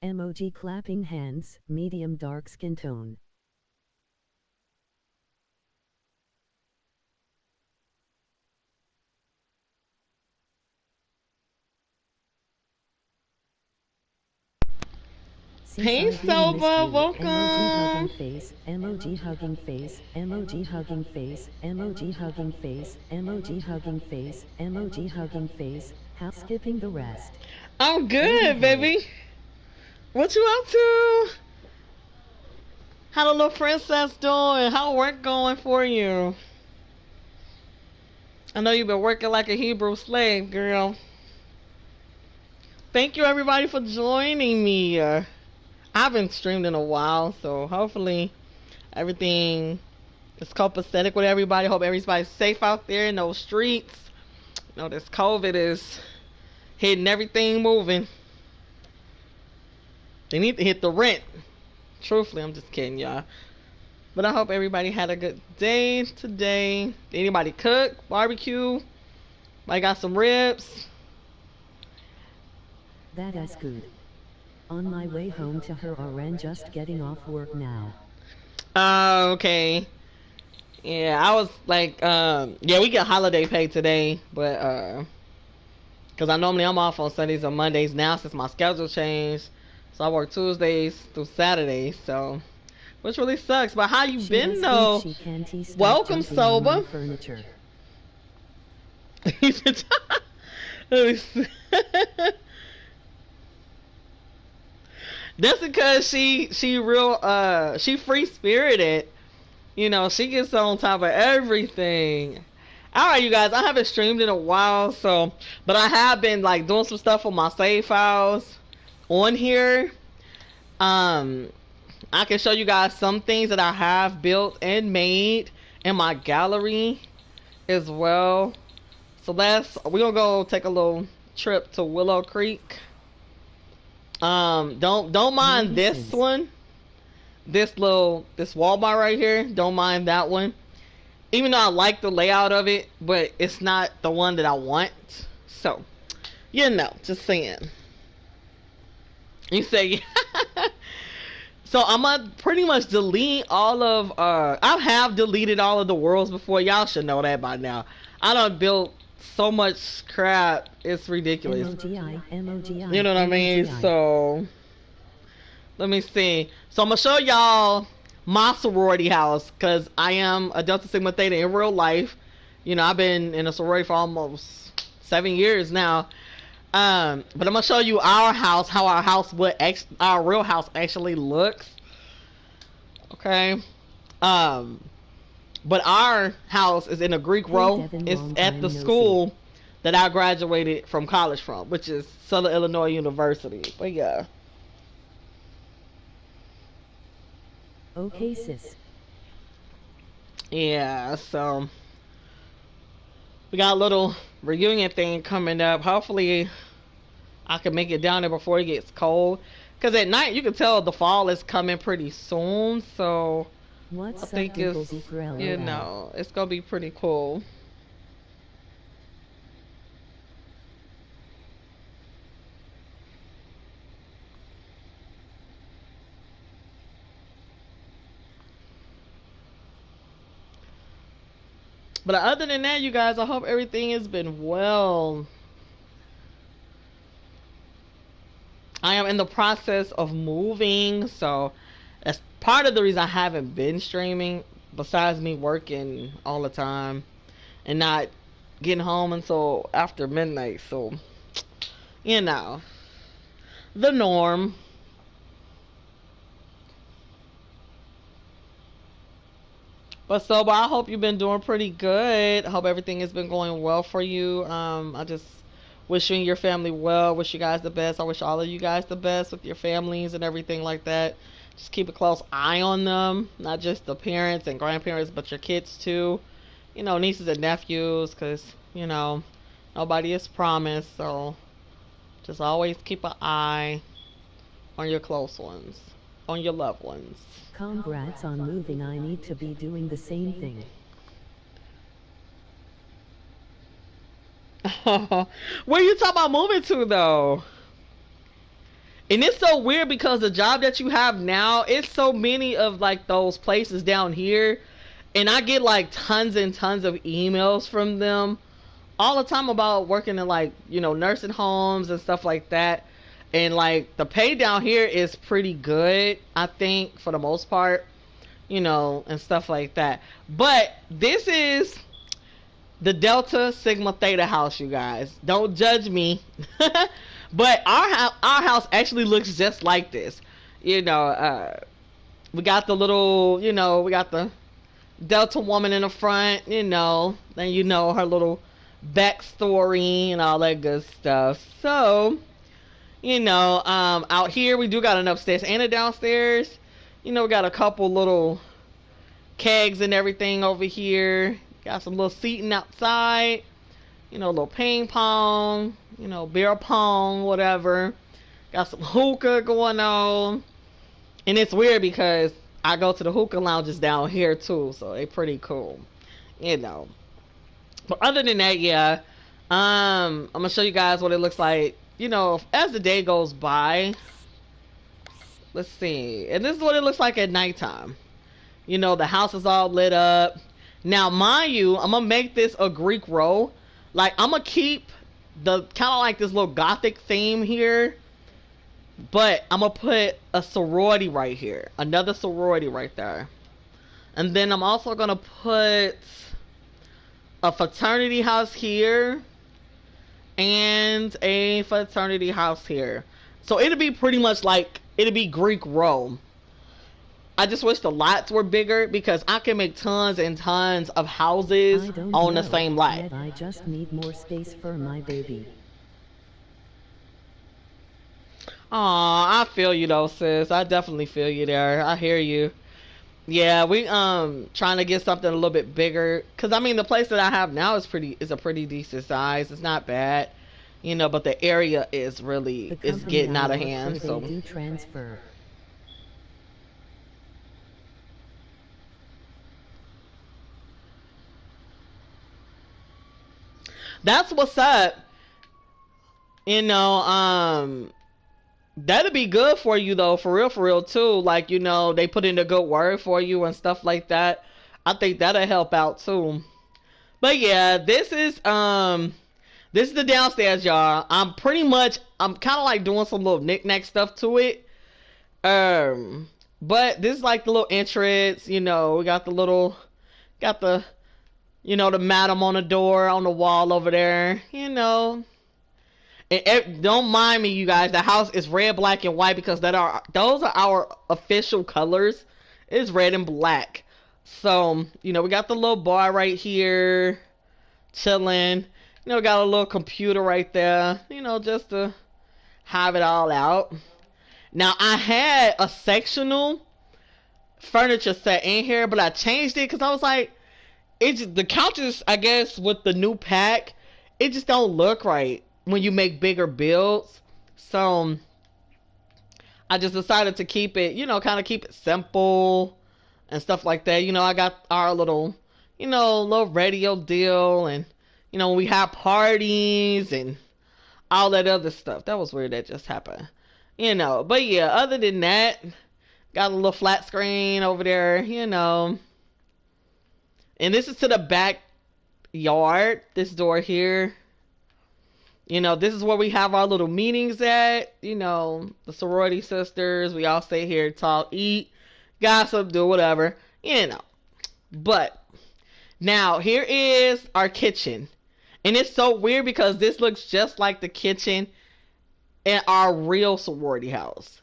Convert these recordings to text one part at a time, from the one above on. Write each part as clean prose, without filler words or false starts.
Emoji clapping hands, medium dark skin tone. Hey Soba, Emoji hugging welcome. face, emoji hugging face, emoji hugging face, emoji hugging face, emoji hugging face, emoji hugging face, how skipping the rest. I'm Baby good, ho. baby. What you up to? How the little princess doing? How work going for you? I know you've been working like a Hebrew slave, girl. Thank you everybody for joining me. I haven't streamed in a while, so hopefully everything is copacetic with everybody. Hope everybody's safe out there in those streets. You know, this COVID is hitting everything moving. They need to hit the rent. Truthfully, I'm just kidding, y'all. But I hope everybody had a good day today. Did anybody cook, barbecue? I got some ribs. That's good. On my way home to her RN, just getting off work now. Oh, okay. Yeah, I was like, yeah, we get holiday pay today, but because I normally I'm off on Sundays and Mondays now since my schedule changed. So I work Tuesdays through Saturdays, so which really sucks. But how you been though? She can't stop Welcome, jumping on my Soba. furniture. That's because she real she free spirited. You know, she gets on top of everything. Alright you guys, I haven't streamed in a while, so but I have been like doing some stuff on my save files on here. I can show you guys some things that I have built and made in my gallery as well. So we're gonna go take a little trip to Willow Creek. Don't mind this one. This Walmart right here. Don't mind that one. Even though I like the layout of it, but it's not the one that I want. So, you know, just saying. You say, so I'm gonna pretty much delete all of, I have deleted all of the worlds before. Y'all should know that by now. I done built so much crap. It's ridiculous. M-O-G-I, you know what I mean? So, let me see. So I'm gonna show y'all my sorority house because I am a Delta Sigma Theta in real life. You know, I've been in a sorority for almost 7 years now. But I'm gonna show you our house, how our real house actually looks. Okay. But our house is in a Greek row. It's at the school that I graduated from college from, which is Southern Illinois University. But yeah. Okay, sis. Yeah, so we got a little reunion thing coming up. Hopefully I can make it down there before it gets cold. Because at night you can tell the fall is coming pretty soon. So I think it's, you know, it's going to be pretty cool. But other than that, you guys, I hope everything has been well. I am in the process of moving, so that's part of the reason I haven't been streaming, besides me working all the time and not getting home until after midnight. So, you know, the norm. But I hope you've been doing pretty good. I hope everything has been going well for you. I just wish you and your family well. Wish you guys the best. I wish all of you guys the best with your families and everything like that. Just keep a close eye on them, not just the parents and grandparents, but your kids too. You know, nieces and nephews, because you know nobody is promised. So just always keep an eye on your close ones, on your loved ones. Congrats on moving. I need to be doing the same thing. Where you talking about moving to though? And it's so weird because the job that you have now, it's so many of like those places down here, and I get like tons and tons of emails from them all the time about working in like, you know, nursing homes and stuff like that. And like the pay down here is pretty good, I think, for the most part, you know, and stuff like that. But this is the Delta Sigma Theta house, you guys. Don't judge me. But our house actually looks just like this. You know, we got the little, you know, we got the Delta woman in the front, you know, and you know her little backstory and all that good stuff. So, you know, out here we do got an upstairs and a downstairs. You know, we got a couple little kegs and everything over here. Got some little seating outside. You know, a little ping pong, you know, beer pong, whatever. Got some hookah going on. And it's weird because I go to the hookah lounges down here too, so they pretty cool, you know. But other than that, yeah, I'm gonna show you guys what it looks like, you know, as the day goes by. Let's see. And this is what it looks like at nighttime. You know, the house is all lit up. Now, mind you, I'm gonna make this a Greek row. Like, I'm gonna keep the kind of like this little gothic theme here, but I'm gonna put a sorority right here, another sorority right there, and then I'm also gonna put a fraternity house here and a fraternity house here. So it'll be pretty much like, it'll be Greek Rome. I just wish the lots were bigger because I can make tons and tons of houses on the same lot. Yet I just need more space for my baby. Aw, I feel you though, sis. I definitely feel you there. I hear you. Yeah, we trying to get something a little bit bigger, cause I mean the place that I have now is a pretty decent size. It's not bad, you know, but the area is really is getting out of hand. So do transfer. that's what's up. You know, that'd be good for you though, for real too. Like, you know, they put in a good word for you and stuff like that. I think that'll help out too. But yeah, this is the downstairs, y'all. I'm kind of like doing some little knick-knack stuff to it. But this is like the little entrance, you know, we got the you know, the madam on the door, on the wall over there, you know. And don't mind me, you guys. The house is red, black, and white because those are our official colors. It's red and black. So, you know, we got the little bar right here, chilling. You know, we got a little computer right there, you know, just to have it all out. Now, I had a sectional furniture set in here, but I changed it because I was like, the couches, I guess, with the new pack, it just don't look right when you make bigger builds. So I just decided to keep it, you know, kind of keep it simple and stuff like that. You know, I got our little, you know, little radio deal, and, you know, we have parties and all that other stuff. That was weird that just happened, you know. But yeah, other than that, got a little flat screen over there, you know. And this is to the backyard, this door here. You know, this is where we have our little meetings at. You know, the sorority sisters. We all stay here, talk, eat, gossip, do whatever. You know. But now, here is our kitchen. And it's so weird because this looks just like the kitchen in our real sorority house.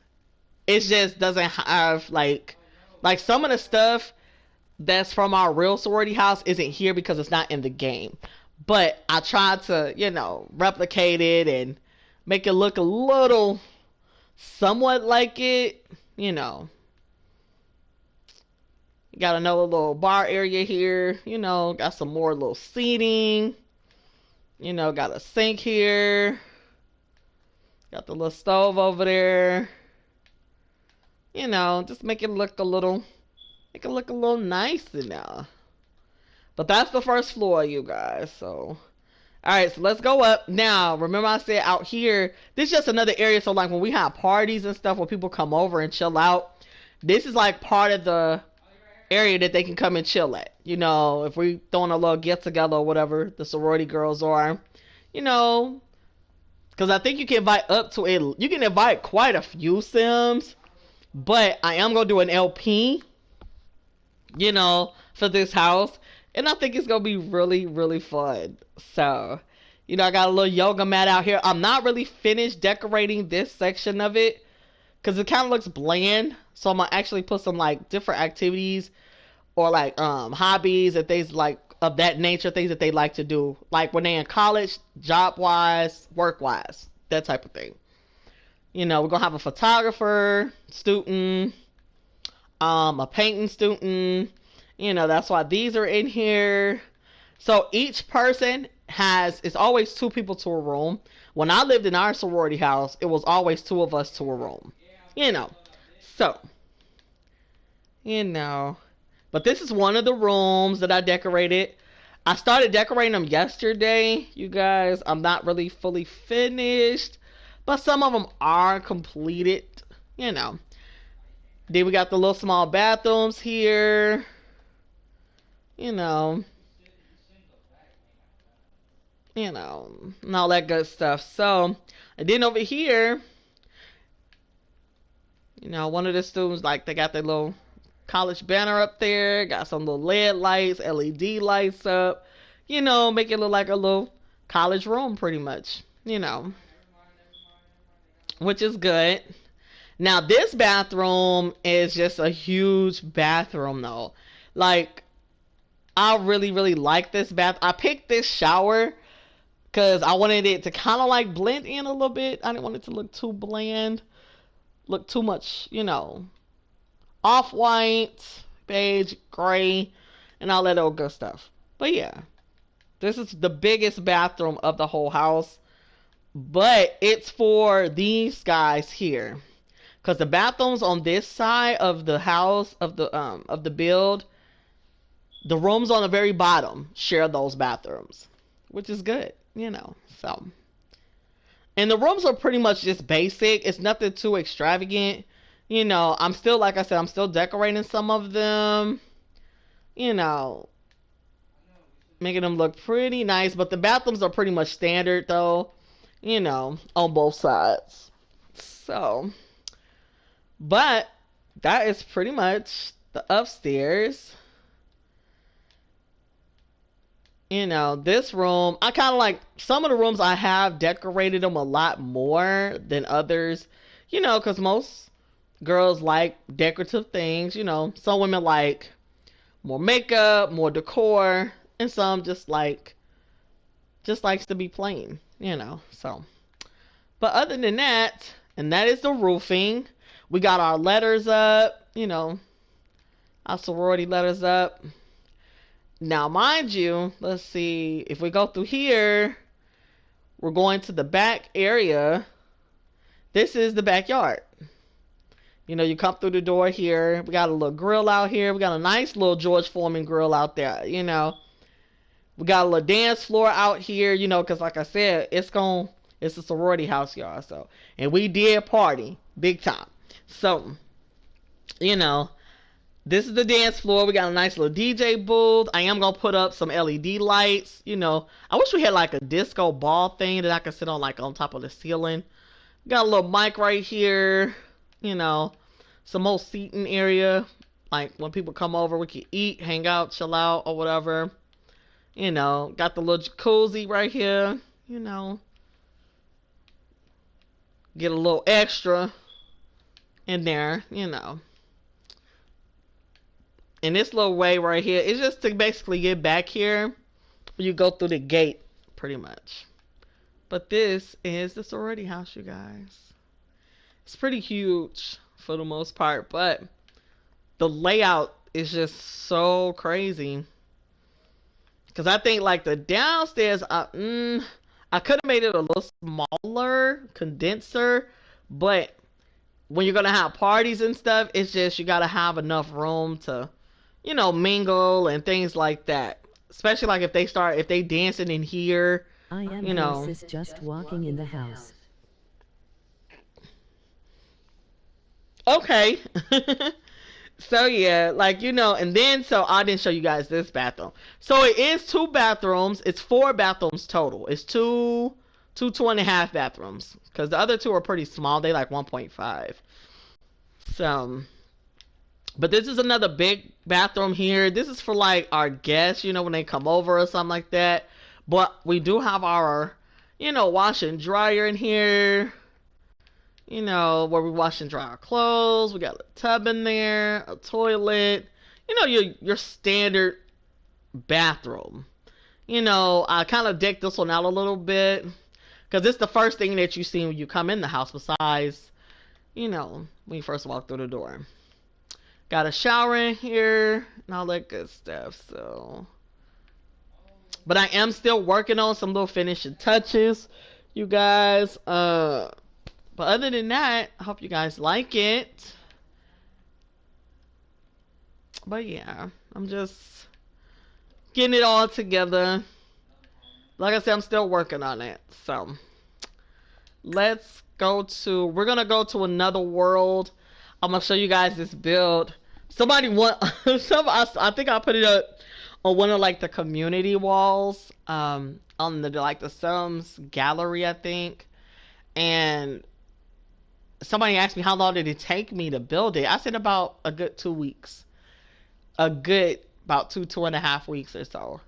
It just doesn't have, like some of the stuff that's from our real sorority house isn't here because it's not in the game. But I tried to, you know, replicate it and make it look a little somewhat like it, you know. Got another little bar area here, you know, got some more little seating. You know, got a sink here. Got the little stove over there. You know, just make it look a little nice now. But that's the first floor, you guys. So All right, so let's go up now. Remember I said out here, this is just another area. So like when we have parties and stuff where people come over and chill out, this is like part of the area that they can come and chill at. You know, if we throwing a little get together or whatever, the sorority girls are, you know, because I think you can invite up to a, you can invite quite a few Sims, but I am gonna do an LP, you know, for this house, and I think it's gonna be really, really fun. So, you know, I got a little yoga mat out here. I'm not really finished decorating this section of it because it kind of looks bland. So I'm gonna actually put some like different activities or like hobbies and things like of that nature, things that they like to do, like when they're in college, job wise, work wise, that type of thing. You know, we're gonna have a photographer student, a painting student. You know, that's why these are in here. So each person has, it's always two people to a room. When I lived in our sorority house, it was always two of us to a room. You know, so, you know, but this is one of the rooms that I decorated. I started decorating them yesterday, you guys. I'm not really fully finished, but some of them are completed, you know. Then we got the little small bathrooms here, you know, and all that good stuff. So, and then over here, you know, one of the students, like, they got their little college banner up there, got some little LED lights, LED lights up, you know, make it look like a little college room pretty much, you know, which is good. Now, this bathroom is just a huge bathroom, though. Like, I really, really like this bath. I picked this shower because I wanted it to kind of like blend in a little bit. I didn't want it to look too bland, look too much, you know, off-white, beige, gray, and all that old good stuff. But yeah, this is the biggest bathroom of the whole house. But it's for these guys here. Because the bathrooms on this side of the house, of the build, the rooms on the very bottom share those bathrooms, which is good, you know. So, and the rooms are pretty much just basic. It's nothing too extravagant, you know. I'm still, like I said, I'm still decorating some of them, you know, making them look pretty nice. But the bathrooms are pretty much standard, though, you know, on both sides. So, but that is pretty much the upstairs. You know, this room, I kind of like, some of the rooms I have decorated them a lot more than others, you know, because most girls like decorative things, you know. Some women like more makeup, more decor, and some just likes to be plain, you know. So, but other than that, and that is the roofing. We got our letters up, you know, our sorority letters up. Now, mind you, let's see, if we go through here, we're going to the back area. This is the backyard. You know, you come through the door here. We got a little grill out here. We got a nice little George Foreman grill out there, you know. We got a little dance floor out here, you know, because like I said, it's a sorority house, y'all. So, and we did party big time. So, you know, this is the dance floor. We got a nice little DJ booth. I am going to put up some LED lights. You know, I wish we had like a disco ball thing that I could sit on like on top of the ceiling. Got a little mic right here. You know, some more seating area. Like when people come over, we can eat, hang out, chill out or whatever. You know, got the little jacuzzi right here. You know, get a little extra in there, you know. And this little way right here is just to basically get back here. You go through the gate, pretty much. But this is the sorority house, you guys. It's pretty huge for the most part, but the layout is just so crazy. Because I think like the downstairs, I could have made it a little smaller, condenser, but when you're going to have parties and stuff, it's just you got to have enough room to, you know, mingle and things like that. Especially like if they dancing in here, I am you know. Oasis just walking in the house. Okay. So yeah, like, you know, and then so I didn't show you guys this bathroom. So it is 2 bathrooms. It's 4 bathrooms total. It's two and a half bathrooms because the other 2 are pretty small. They like 1.5. So, but this is another big bathroom here. This is for like our guests, you know, when they come over or something like that. But we do have our, you know, wash and dryer in here. You know, where we wash and dry our clothes. We got a tub in there, a toilet. You know, your standard bathroom. You know, I kind of decked this one out a little bit because it's the first thing that you see when you come in the house besides, you know, when you first walk through the door. Got a shower in here and all that good stuff. So, but I am still working on some little finishing touches, you guys. But other than that, I hope you guys like it. But yeah, I'm just getting it all together. Like I said, I'm still working on it. So let's go to, we're going to go to another world. I'm going to show you guys this build. Somebody want, I think I put it up on one of like the community walls, on the like the Sims gallery, I think. And somebody asked me how long did it take me to build it. I said about a good 2 weeks. About 2.5 weeks or so.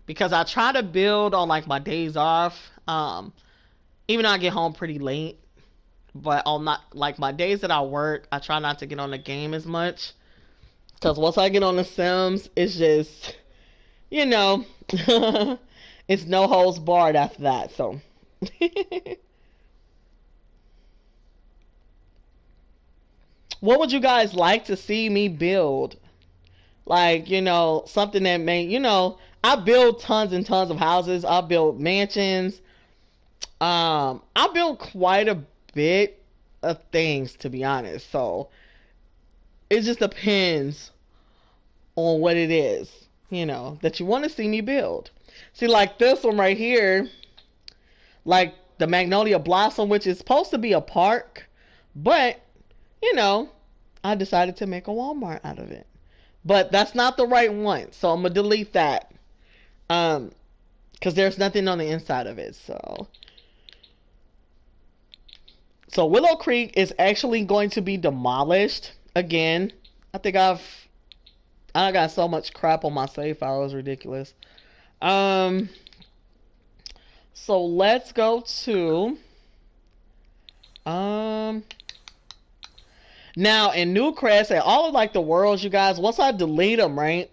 Because I try to build on like my days off. Even though I get home pretty late. But on not like my days that I work, I try not to get on the game as much. Because once I get on the Sims, it's just, you know, it's no holds barred after that. So what would you guys like to see me build? Like, you know, something that may, you know, I build tons and tons of houses. I build mansions. I build quite a bit of things, to be honest. So it just depends on what it is, you know, that you want to see me build. See, like this one right here, like the Magnolia Blossom, which is supposed to be a park, but you know, I decided to make a Walmart out of it. But that's not the right one, so I'm gonna delete that. Because there's nothing on the inside of it. So Willow Creek is actually going to be demolished again. I think I got so much crap on my save file, it was ridiculous. So let's go to now in Newcrest and all of like the worlds, you guys, once I delete them, right?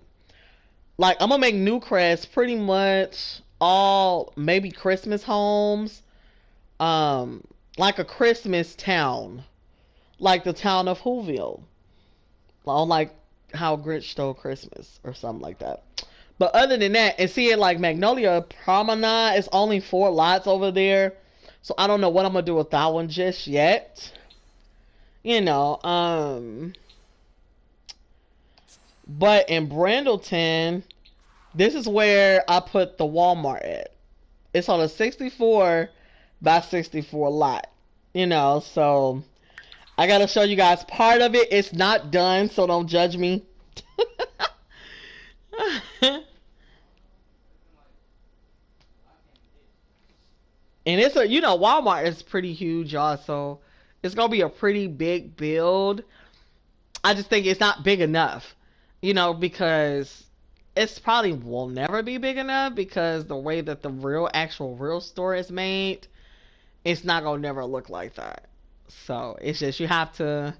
Like I'm gonna make Newcrest pretty much all maybe Christmas homes, like a Christmas town, like the town of Whoville, like how Grinch Stole Christmas or something like that. But other than that, and see it like Magnolia Promenade, it's only 4 lots over there, so I don't know what I'm gonna do with that one just yet. You know, but in Brandleton, this is where I put the Walmart at. It's on a 64 by 64 lot. You know, so I gotta show you guys part of it. It's not done, so don't judge me. And it's a, you know, Walmart is pretty huge, y'all, so it's gonna be a pretty big build. I just think it's not big enough, you know, because it's probably will never be big enough because the way that the actual real store is made, it's not gonna never look like that. So it's just you have to,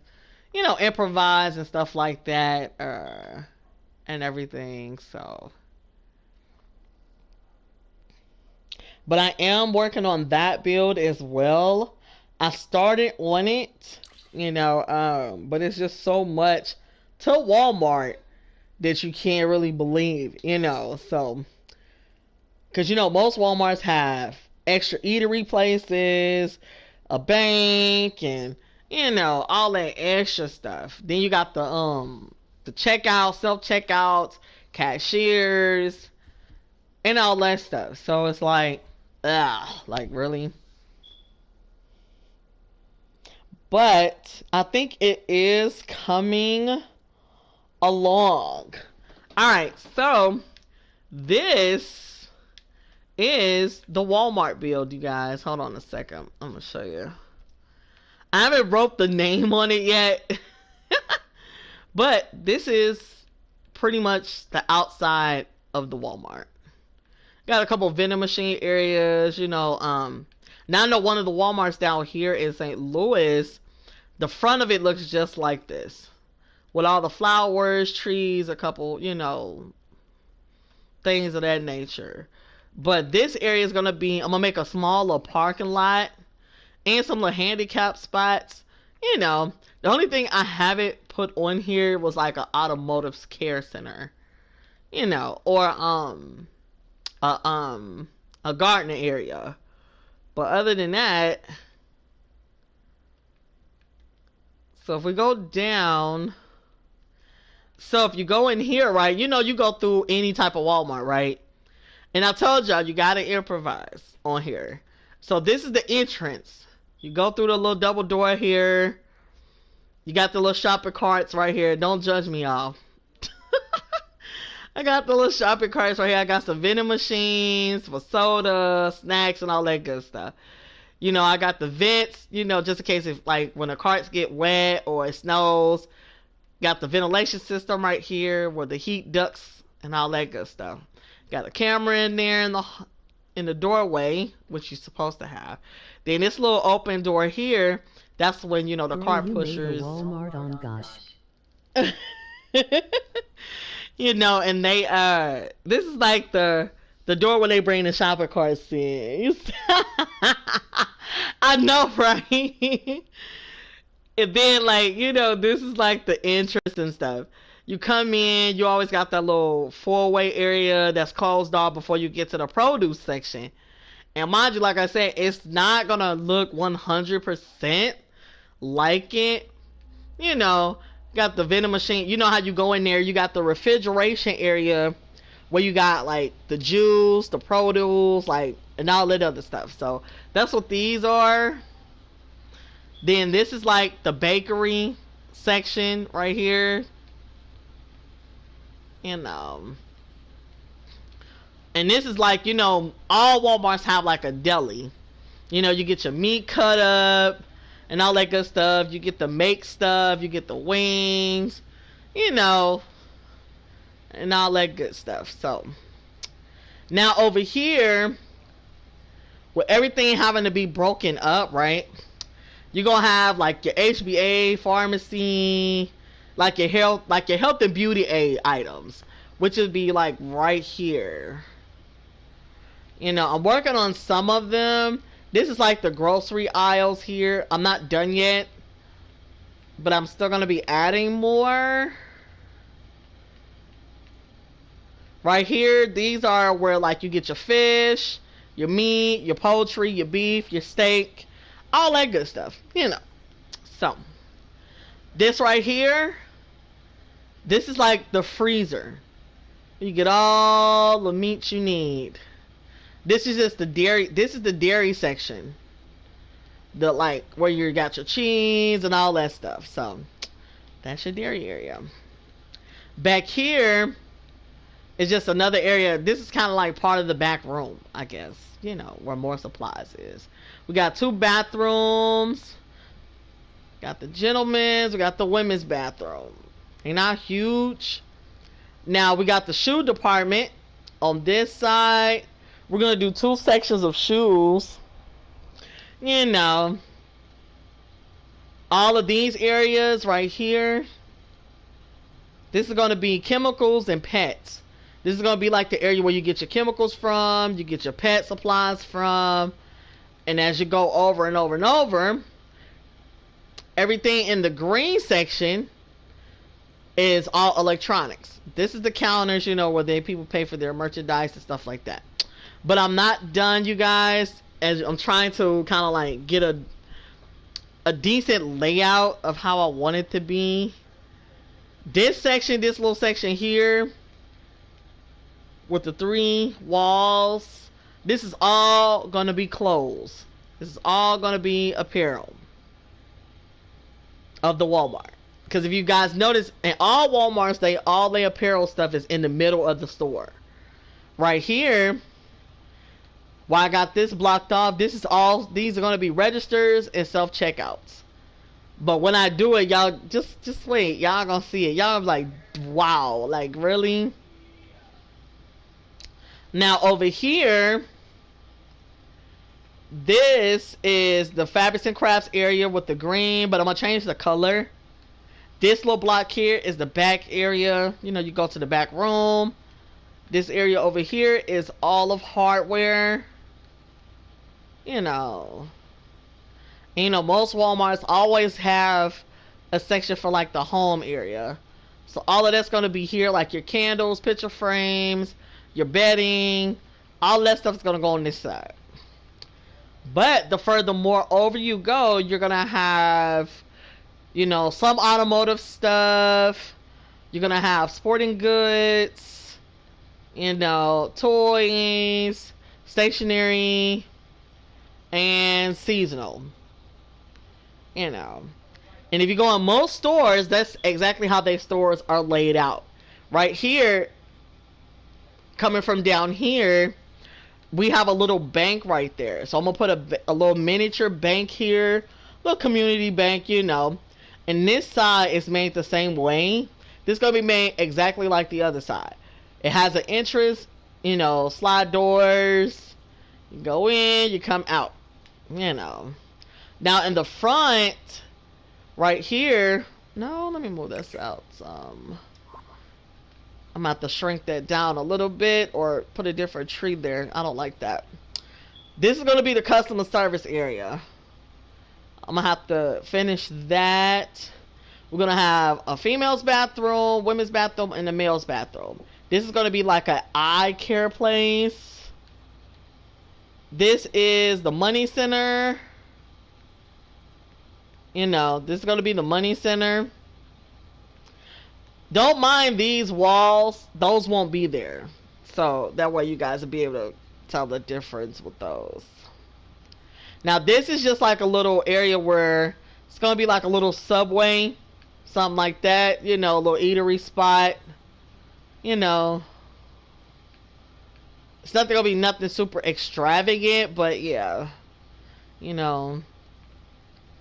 you know, improvise and stuff like that, and everything. So, but I am working on that build as well. I started on it, you know, but it's just so much to Walmart that you can't really believe, you know. So, because you know most Walmarts have extra eatery places, a bank, and you know all that extra stuff. Then you got the checkout, self checkouts, cashiers, and all that stuff. So it's like like really. But I think it is coming along. All right, so this is the Walmart build, you guys. Hold on a second. I'm gonna show you. I haven't wrote the name on it yet. But this is pretty much the outside of the Walmart. Got a couple vending machine areas, you know. Now I know one of the Walmarts down here in St. Louis, the front of it looks just like this. With all the flowers, trees, a couple, you know, things of that nature. But this area is going to be, I'm going to make a small little parking lot and some little handicap spots. You know, the only thing I haven't put on here was like an automotive care center. You know, or a garden area. But other than that, so if we go down, so if you go in here, right, you know, you go through any type of Walmart, right? And I told y'all, you got to improvise on here. So this is the entrance. You go through the little double door here. You got the little shopping carts right here. Don't judge me, y'all. I got the little shopping carts right here. I got some vending machines for soda, snacks, and all that good stuff. You know, I got the vents, you know, just in case if, like, when the carts get wet or it snows. Got the ventilation system right here with the heat ducts and all that good stuff. Got a camera in there in the doorway, which you're supposed to have. Then this little open door here, that's when, you know, the cart pushers. Walmart on gosh. You know, and they this is like the door where they bring the shopping carts in. I know, right? And then, like, you know, this is like the entrance and stuff. You come in, you always got that little four-way area that's closed off before you get to the produce section. And mind you, like I said, it's not gonna look 100% like it. You know, got the vending machine. You know how you go in there, you got the refrigeration area where you got like the juice, the produce, like, and all that other stuff. So that's what these are. Then this is like the bakery section right here. And this is like, you know, all Walmarts have like a deli. You know, you get your meat cut up and all that good stuff. You get the make stuff, you get the wings, you know, and all that good stuff. So now over here, with everything having to be broken up, right? You're gonna have like your HBA pharmacy, like your health and beauty aid items, which would be like right here. You know, I'm working on some of them. This is like the grocery aisles here. I'm not done yet, but I'm still gonna be adding more. Right here, these are where like you get your fish, your meat, your poultry, your beef, your steak, all that good stuff, you know. So this right here, this is like the freezer. You get all the meat you need. This is just the dairy. This is the dairy section, the like where you got your cheese and all that stuff. So that's your dairy area. Back here is just another area. This is kind of like part of the back room, I guess, you know, where more supplies is. We got 2 bathrooms. Got the gentlemen's, we got the women's bathroom. They're not huge. Now we got the shoe department on this side. We're gonna do 2 sections of shoes. You know, all of these areas right here. This is gonna be chemicals and pets. This is gonna be like the area where you get your chemicals from, you get your pet supplies from, and as you go over and over and over, everything in the green section is all electronics. This is the counters, you know, where people pay for their merchandise and stuff like that. But I'm not done, you guys, as I'm trying to kind of like get a decent layout of how I want it to be. This section, this little section here with the 3 walls, This is all gonna be clothes. This is all gonna be apparel of the Walmart. Because if you guys notice, in all Walmarts, all their apparel stuff is in the middle of the store. Right here, why I got this blocked off, these are gonna be registers and self-checkouts. But when I do it, y'all just wait. Y'all gonna see it. Y'all like, wow, like really? Now over here, this is the fabrics and crafts area with the green, but I'm gonna change the color. This little block here is the back area. You know, you go to the back room. This area over here is all of hardware. You know, most Walmarts always have a section for like the home area. So all of that's gonna be here, like your candles, picture frames, your bedding, all that stuff is gonna go on this side. But the further more over you go, you're gonna have, you know, some automotive stuff. You're gonna have sporting goods, you know, toys, stationery, and seasonal. You know, and if you go in most stores, that's exactly how their stores are laid out. Right here, coming from down here, we have a little bank right there. So I'm gonna put a little miniature bank here, little community bank, you know. And this side is made the same way. This is gonna be made exactly like the other side. It has an entrance, you know, slide doors. You go in, you come out, you know. Now in the front, right here, no, let me move this out some. I'm gonna have to shrink that down a little bit or put a different tree there. I don't like that. This is gonna be the customer service area. I'm gonna have to finish that. We're gonna have a female's bathroom, women's bathroom, and a male's bathroom. This is gonna be like an eye care place. This is the money center. You know, this is gonna be the money center. Don't mind these walls. Those won't be there. So that way you guys will be able to tell the difference with those. Now this is just like a little area where it's going to be like a little Subway. Something like that. You know, a little eatery spot. You know. It's not going to be nothing super extravagant. But yeah. You know.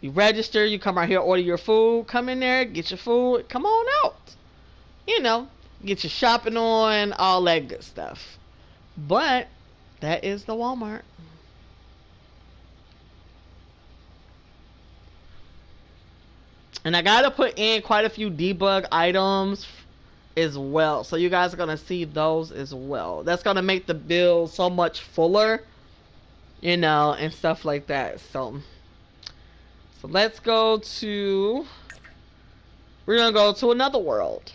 You register. You come right here, order your food. Come in there. Get your food. Come on out. You know, get your shopping on, all that good stuff. But that is the Walmart. And I gotta put in quite a few debug items as well, so you guys are gonna see those as well. That's gonna make the bill so much fuller, you know, and stuff like that. So let's go to, we're gonna go to another world.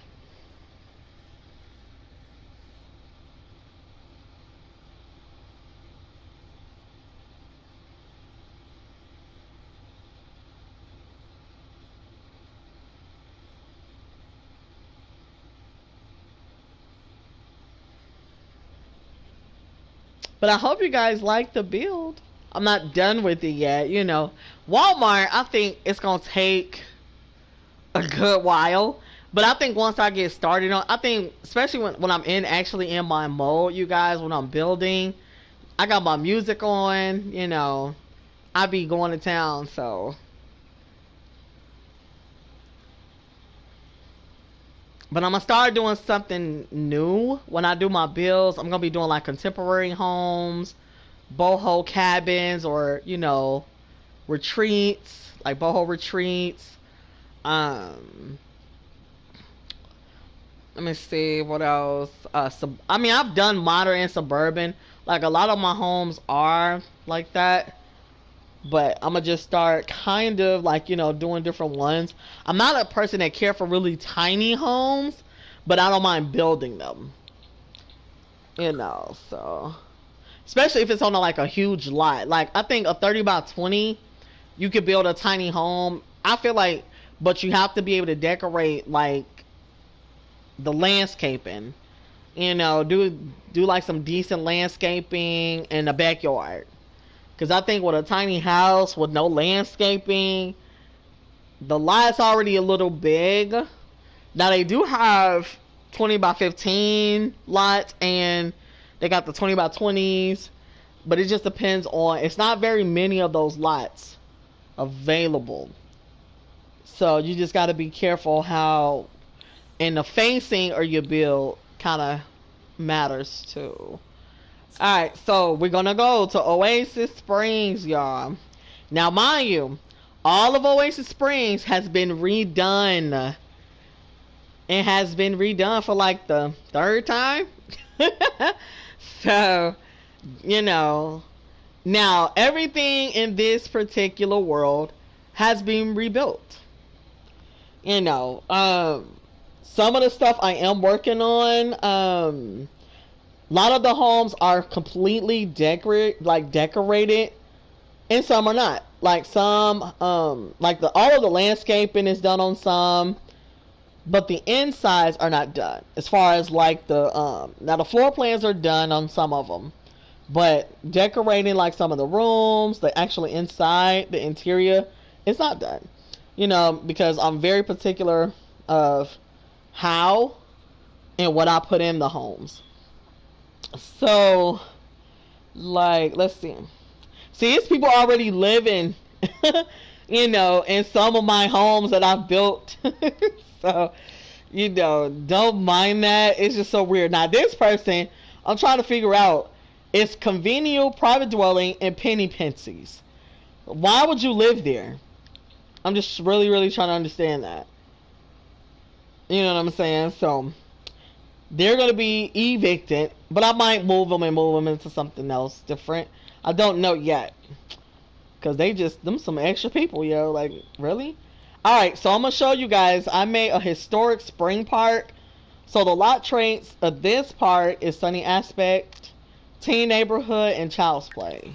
But I hope you guys like the build. I'm not done with it yet, you know. Walmart, I think it's going to take a good while. But I think once I get started on, I think, especially when I'm actually in my mode, you guys, when I'm building, I got my music on, you know. I be going to town, so. But I'm going to start doing something new when I do my builds. I'm going to be doing like contemporary homes, boho cabins, or, you know, retreats, like boho retreats. Let me see what else. I mean, I've done modern and suburban. Like a lot of my homes are like that. But I'm going to just start kind of like, you know, doing different ones. I'm not a person that care for really tiny homes, but I don't mind building them. You know, so. Especially if it's on like a huge lot. Like, I think a 30 by 20, you could build a tiny home. I feel like, but you have to be able to decorate like the landscaping. You know, do like some decent landscaping in the backyard. Because I think with a tiny house with no landscaping, the lot's already a little big. Now they do have 20 by 15 lots, and they got the 20 by 20s, but it just depends on, it's not very many of those lots available. So you just got to be careful how, and the facing or your build kind of matters too. Alright, so we're gonna go to Oasis Springs, y'all. Now, mind you, all of Oasis Springs has been redone. It has been redone for like the third time. So, you know, now everything in this particular world has been rebuilt. You know, some of the stuff I am working on, a lot of the homes are completely decorated, and some are not. Like some, like all of the landscaping is done on some, but the insides are not done. As far as like now the floor plans are done on some of them, but decorating like some of the rooms, the actually inside the interior, it's not done. You know, because I'm very particular of how and what I put in the homes. So, like, let's see. See, it's people already living, you know, in some of my homes that I've built. So, you know, don't mind that. It's just so weird. Now, this person, I'm trying to figure out, it's conventional private dwelling and penny pensies. Why would you live there? I'm just really, really trying to understand that. You know what I'm saying? So, they're going to be evicted, but I might move them into something else different. I don't know yet. Because they just, them some extra people, yo. Like, really? Alright, so I'm going to show you guys. I made a historic spring park. So the lot traits of this part is sunny aspect, teen neighborhood, and child's play.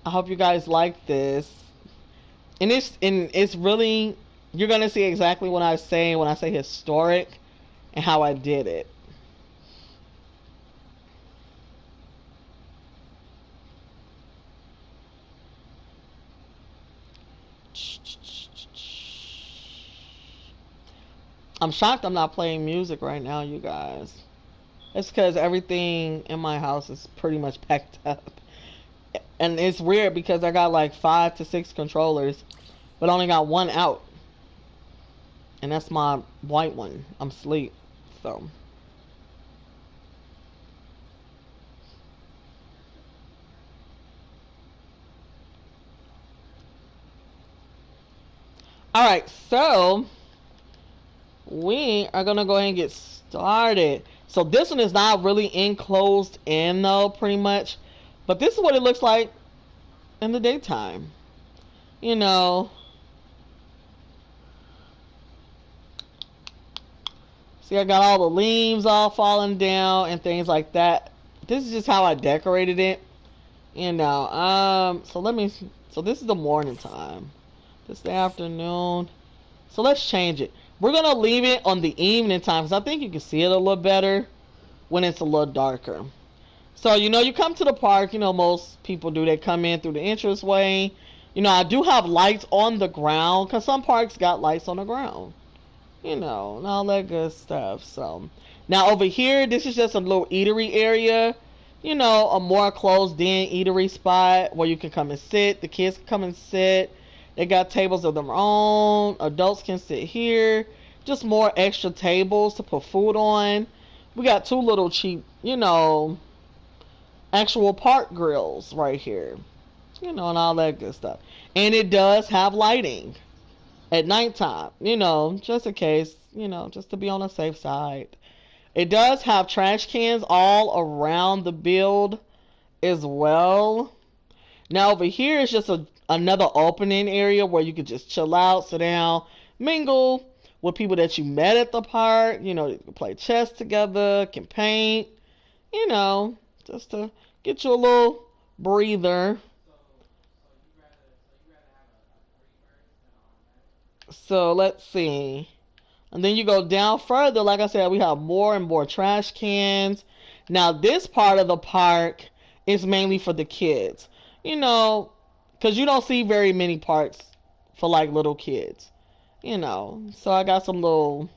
I hope you guys like this. And it's really, you're going to see exactly what I say when I say historic and how I did it. I'm shocked I'm not playing music right now, you guys. It's because everything in my house is pretty much packed up. And it's weird because I got like 5 to 6 controllers, but only got one out. And that's my white one. I'm asleep. So. Alright, so we are going to go ahead and get started. So this one is not really enclosed in though, pretty much. But this is what it looks like in the daytime. You know. See, I got all the leaves all falling down and things like that. This is just how I decorated it. You know, so this is the morning time. This is the afternoon. So let's change it. We're going to leave it on the evening time because I think you can see it a little better when it's a little darker. So, you know, you come to the park, you know, most people do. They come in through the entranceway. You know, I do have lights on the ground because some parks got lights on the ground. You know, and all that good stuff. So, now over here, this is just a little eatery area. You know, a more closed-in eatery spot where you can come and sit. The kids can come and sit. They got tables of their own. Adults can sit here. Just more extra tables to put food on. We got 2 little cheap, you know, actual park grills right here. You know, and all that good stuff. And it does have lighting at nighttime, you know, just in case, you know, just to be on the safe side. It does have trash cans all around the build as well. Now over here is just another opening area where you could just chill out, sit down, mingle with people that you met at the park. You know, you can play chess together, can paint, you know, just to get you a little breather. So let's see. And then you go down further, like I said, we have more and more trash cans. Now this part of the park is mainly for the kids. You know, because you don't see very many parks for like little kids. You know, so I got some little,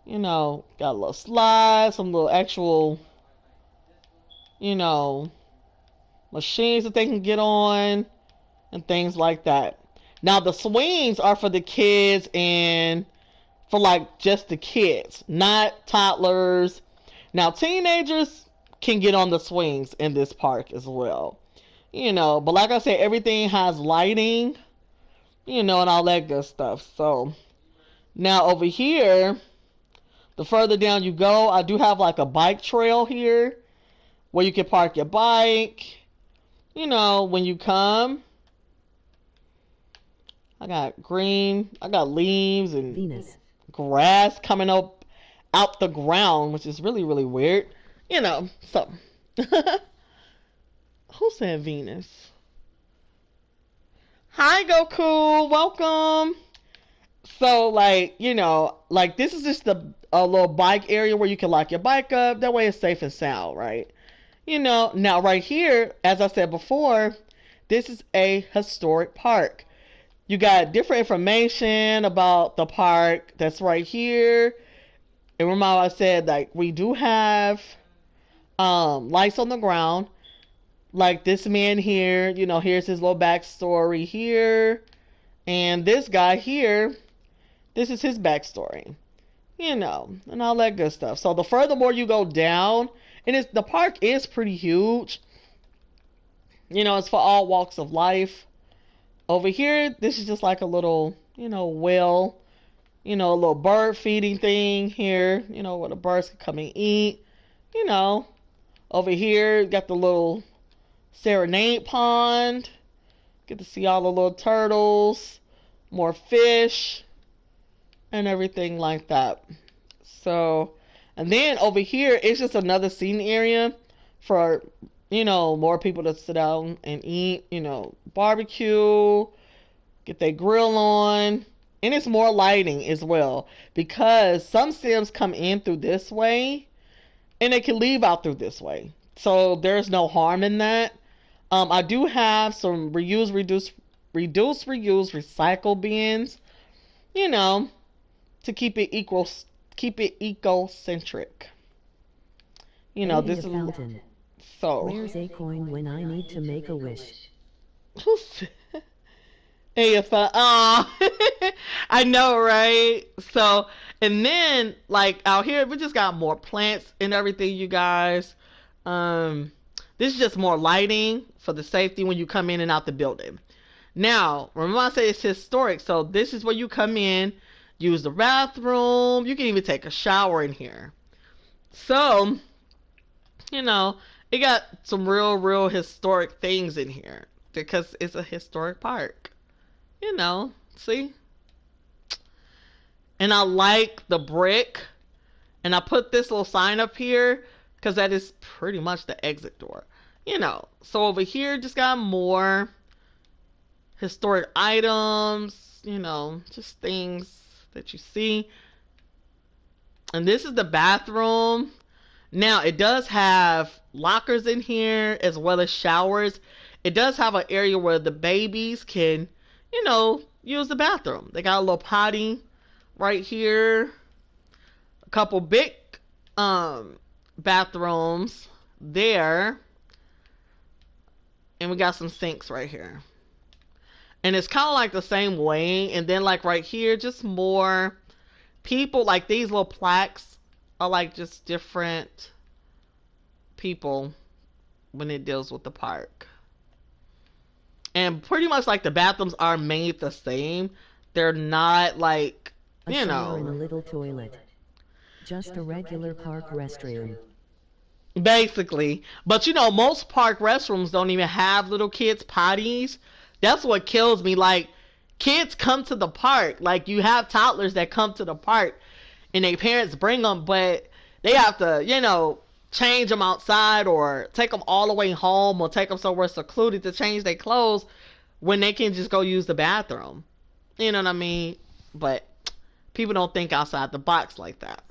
you know, got a little slides, some little actual, you know, machines that they can get on and things like that. Now the swings are for the kids and for like just the kids, not toddlers. Now teenagers can get on the swings in this park as well. You know, but like I said, everything has lighting, you know, and all that good stuff. So now over here, the further down you go, I do have like a bike trail here where you can park your bike. You know, when you come, I got green, I got leaves and Venus. grass coming up out the ground, which is really, really weird. You know, so. Who said Venus? Hi, Goku. Welcome. So, like, you know, like this is just a little bike area where you can lock your bike up. That way it's safe and sound, right? You know, now right here, as I said before, this is a historic park. You got different information about the park that's right here. And remember I said, like, we do have lights on the ground. Like this man here, you know, here's his little backstory here. And this guy here, this is his backstory. You know, and all that good stuff. So the furthermore you go down, and the park is pretty huge. You know, it's for all walks of life. Over here, this is just like a little, you know, well, you know, a little bird feeding thing here, you know, where the birds can come and eat. You know, over here, got the little serenade pond. Get to see all the little turtles, more fish, and everything like that. So, and then over here, it's just another seating area for, you know, more people to sit down and eat, you know, barbecue, get their grill on. And it's more lighting as well, because some Sims come in through this way and they can leave out through this way. So there's no harm in that. I do have some reuse, reduce, recycle bins, you know, to keep it eco-centric. You know, this is Fountain. so. Where's a coin when I need to make a wish? Hey, if I know, right? So, and then like out here, we just got more plants and everything, you guys. This is just more lighting for the safety when you come in and out the building. Now, remember I say it's historic, so this is where you come in, use the bathroom. You can even take a shower in here. So, you know, it got some real historic things in here because it's a historic park. You know, see? And I like the brick. And I put this little sign up here because that is pretty much the exit door. You know, so over here just got more historic items, you know, just things that you see. And this is the bathroom. Now, it does have lockers in here as well as showers. It does have an area where the babies can, you know, use the bathroom. They got a little potty right here. A couple big bathrooms there. And we got some sinks right here. And it's kind of like the same way. And then like right here, just more people. Like these little plaques are like just different people when it deals with the park. And pretty much like the bathrooms are made the same. They're not like, you know. A shower and a little toilet. Just a regular park restroom. Basically. But you know, most park restrooms don't even have little kids' potties. That's what kills me. Like, kids come to the park. Like, you have toddlers that come to the park and their parents bring them, but they have to, you know, change them outside or take them all the way home or take them somewhere secluded to change their clothes when they can just go use the bathroom. You know what I mean? But people don't think outside the box like that.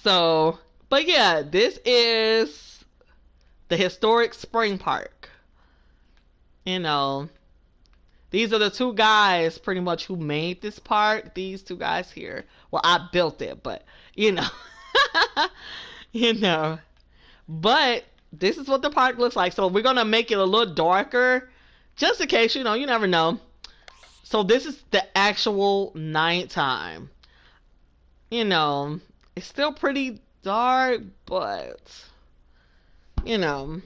So, but yeah, this is the historic spring park. You know, these are the two guys pretty much who made this park. These two guys here. Well, I built it, but you know, you know. But this is what the park looks like. So we're gonna make it a little darker, just in case, you know, you never know. So this is the actual nighttime. You know, it's still pretty dark, but you know,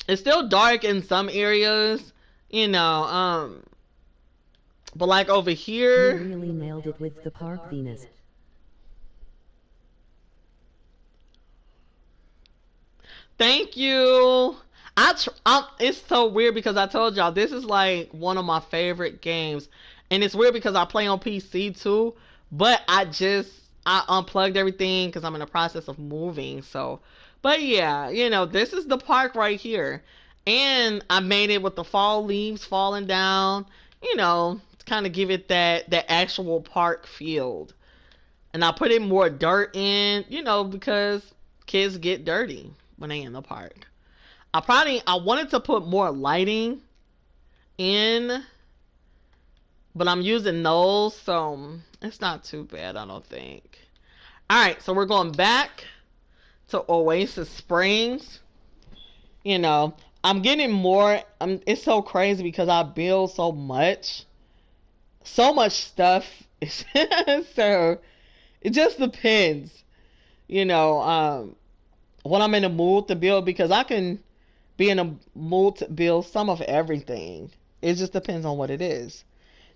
it's still dark in some areas. You know, but like over here, you really nailed it with the park, Venus. Thank you. It's so weird because I told y'all this is like one of my favorite games, and it's weird because I play on PC too. But I unplugged everything because I'm in the process of moving. So, but yeah, you know, this is the park right here, and I made it with the fall leaves falling down. You know, to kind of give it that actual park field, and I put in more dirt in. You know, because kids get dirty when they in the park. I wanted to put more lighting in, but I'm using those, so it's not too bad, I don't think. Alright, so we're going back to Oasis Springs. You know, I'm getting more, it's so crazy because I build so much stuff. So, it just depends, you know, when I'm in the mood to build, because I can be in a mood to build some of everything. It just depends on what it is.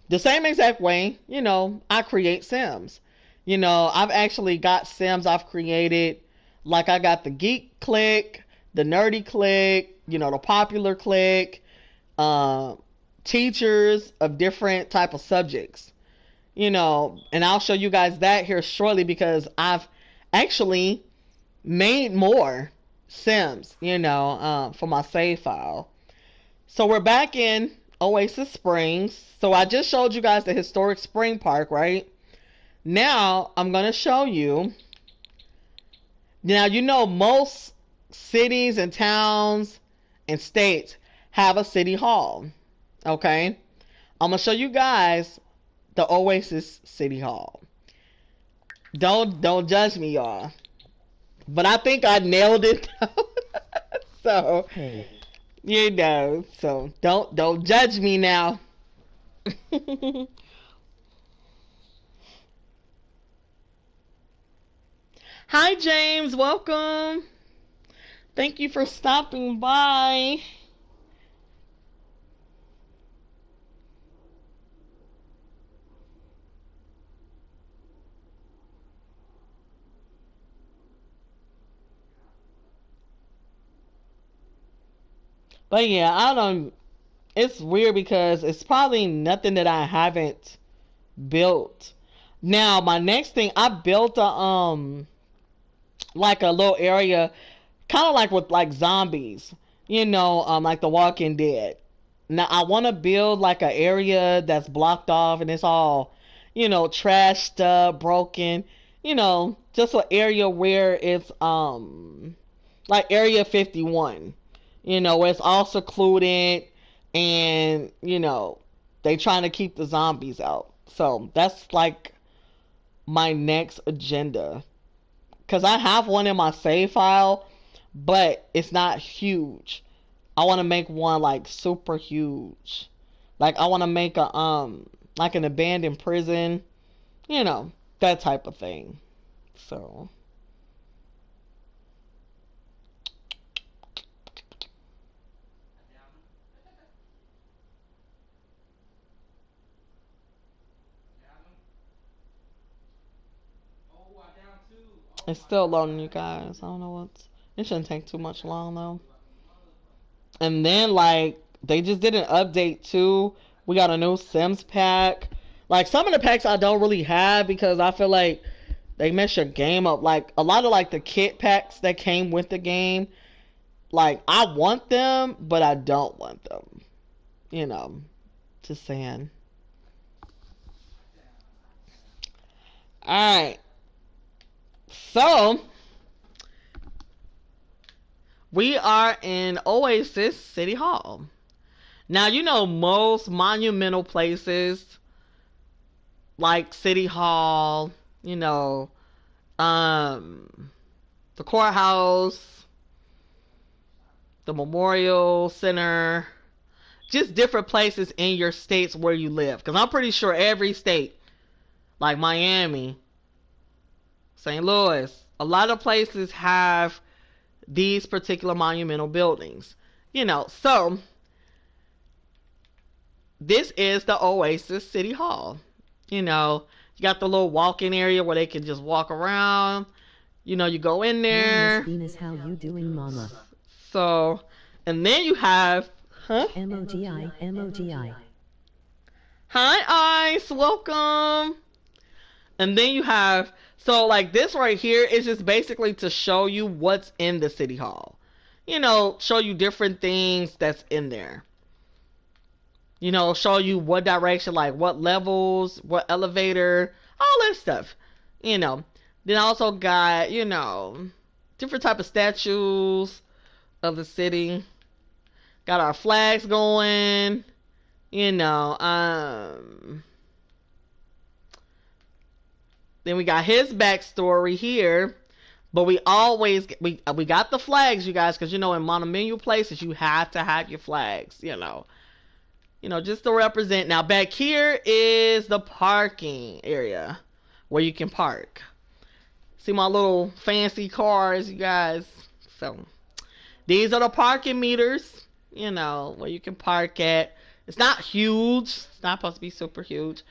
The same exact way, you know, I create Sims. You know, I've actually got Sims I've created. Like I got the geek clique, the nerdy clique, you know, the popular clique, teachers of different type of subjects. You know, and I'll show you guys that here shortly because I've actually made more Sims, you know, for my save file. So we're back in Oasis Springs. So I just showed you guys the historic spring park, right? Now I'm going to show you. Now, you know, most cities and towns and states have a city hall. Okay? I'm going to show you guys the Oasis City Hall. Don't judge me, y'all. But I think I nailed it. So, Hey. you know, so don't judge me now. Hi James, welcome. Thank you for stopping by. But yeah, it's weird because it's probably nothing that I haven't built. Now, my next thing, I built like a little area, kind of like with like zombies, you know, like The Walking Dead. Now, I want to build like an area that's blocked off and it's all, you know, trashed up, broken, you know, just an area where it's, like Area 51. You know, where it's all secluded and, you know, they trying to keep the zombies out. So that's like my next agenda. Because I have one in my save file, but it's not huge. I want to make one like super huge. Like I want to make a, like an abandoned prison, you know, that type of thing. So. It's still loading, you guys. I don't know what's. It shouldn't take too much long though. And then like they just did an update too. We got a new Sims pack. Like some of the packs I don't really have because I feel like they mess your game up. Like a lot of like the kit packs that came with the game. Like I want them, but I don't want them. You know, just saying. All right. So, we are in Oasis City Hall. Now, you know, most monumental places like City Hall, you know, the courthouse, the Memorial Center, just different places in your states where you live. Because I'm pretty sure every state, like Miami, St. Louis, a lot of places have these particular monumental buildings. You know, so this is the Oasis City Hall. You know, you got the little walk-in area where they can just walk around. You know, you go in there. Miss Venus, how you doing, mama? So, and then you have, huh? MOGI, MOGI. Hi, Ice, welcome. And then you have, so like this right here is just basically to show you what's in the City Hall. You know, show you different things that's in there. You know, show you what direction, like what levels, what elevator, all that stuff. You know, then also got, you know, different type of statues of the city. Got our flags going. You know, then we got his backstory here. But we always we got the flags, you guys, because you know in monumental places you have to have your flags. You know, just to represent. Now back here is the parking area where you can park. See my little fancy cars, you guys. So these are the parking meters. You know, where you can park at. It's not huge. It's not supposed to be super huge.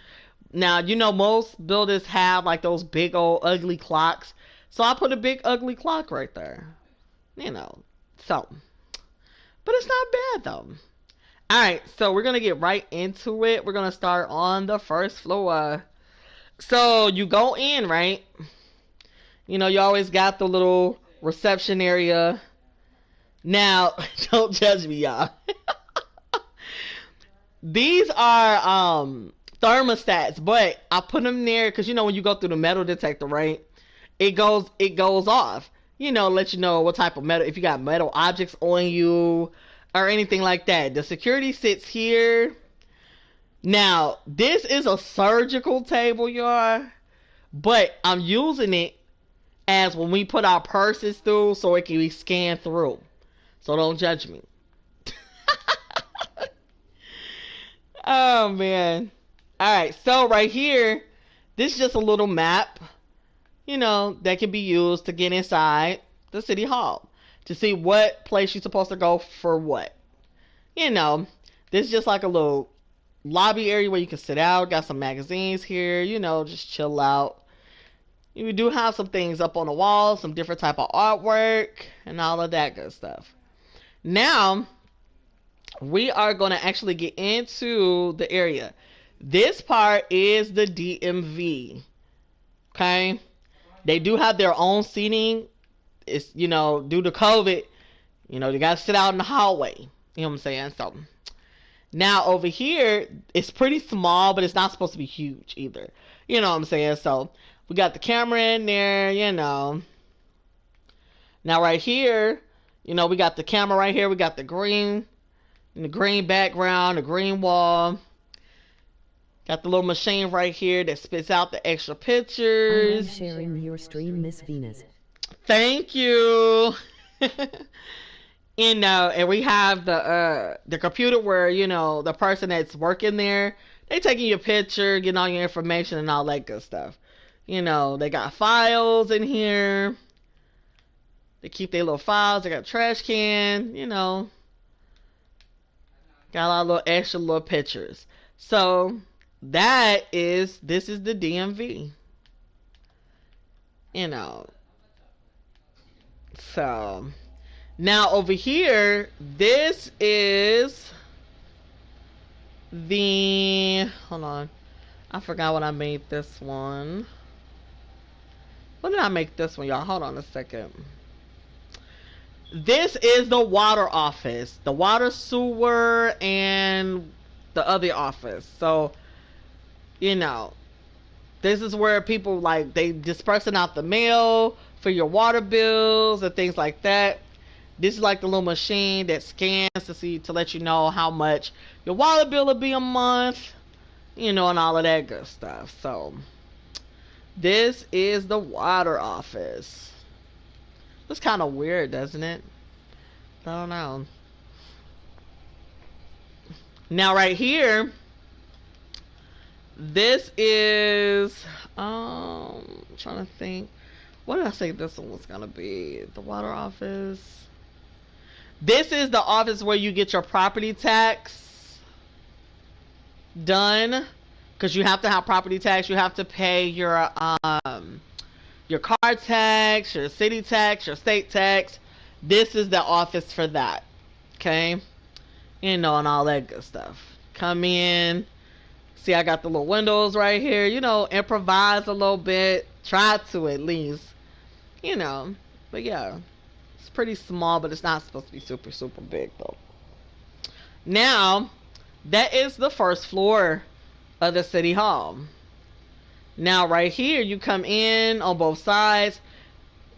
Now, you know, most buildings have like those big old ugly clocks. So I put a big ugly clock right there. You know, so. But it's not bad though. Alright, so we're going to get right into it. We're going to start on the first floor. So you go in, right? You know, you always got the little reception area. Now, don't judge me, y'all. These are thermostats, but I put them there because you know when you go through the metal detector, right? It goes off. You know, let you know what type of metal, if you got metal objects on you or anything like that. The security sits here. Now, this is a surgical table, y'all, but I'm using it as when we put our purses through so it can be scanned through. So don't judge me. Oh, man. Alright, so right here, this is just a little map, you know, that can be used to get inside the city hall. To see what place you're supposed to go for what. You know, this is just like a little lobby area where you can sit out. Got some magazines here, you know, just chill out. You do have some things up on the wall, some different type of artwork, and all of that good stuff. Now, we are going to actually get into the area. This part is the DMV. Okay? They do have their own seating. It's, you know, due to COVID, you know, they got to sit out in the hallway. You know what I'm saying? So, now over here, it's pretty small, but it's not supposed to be huge either. You know what I'm saying? So, we got the camera in there, you know. Now right here, you know, we got the camera right here. We got the green background, the green wall. Got the little machine right here that spits out the extra pictures. I'm sharing your stream, Miss Venus. Thank you. You know, and we have the computer where, you know, the person that's working there, they taking your picture, getting all your information and all that good stuff. You know, they got files in here. They keep their little files. They got a trash can, you know. Got a lot of little extra little pictures. So, this is the DMV. You know. So, now over here, this is hold on. I forgot what I made this one. What did I make this one, y'all? Hold on a second. This is the water office, the water, sewer, and the other office. So, you know, this is where people, like, they dispersing out the mail for your water bills and things like that. This is like the little machine that scans to let you know how much your water bill will be a month, you know, and all of that good stuff. So this is the water office. It's kind of weird, doesn't it? I don't know. Now right here, this is I'm trying to think. What did I say this one was gonna be? The water office. This is the office where you get your property tax done, because you have to have property tax. You have to pay your car tax, your city tax, your state tax. This is the office for that. Okay, you know, and all that good stuff. Come in. See, I got the little windows right here. You know, improvise a little bit. Try to, at least. You know, but yeah. It's pretty small, but it's not supposed to be super, super big, though. Now, that is the first floor of the city hall. Now, right here, you come in on both sides.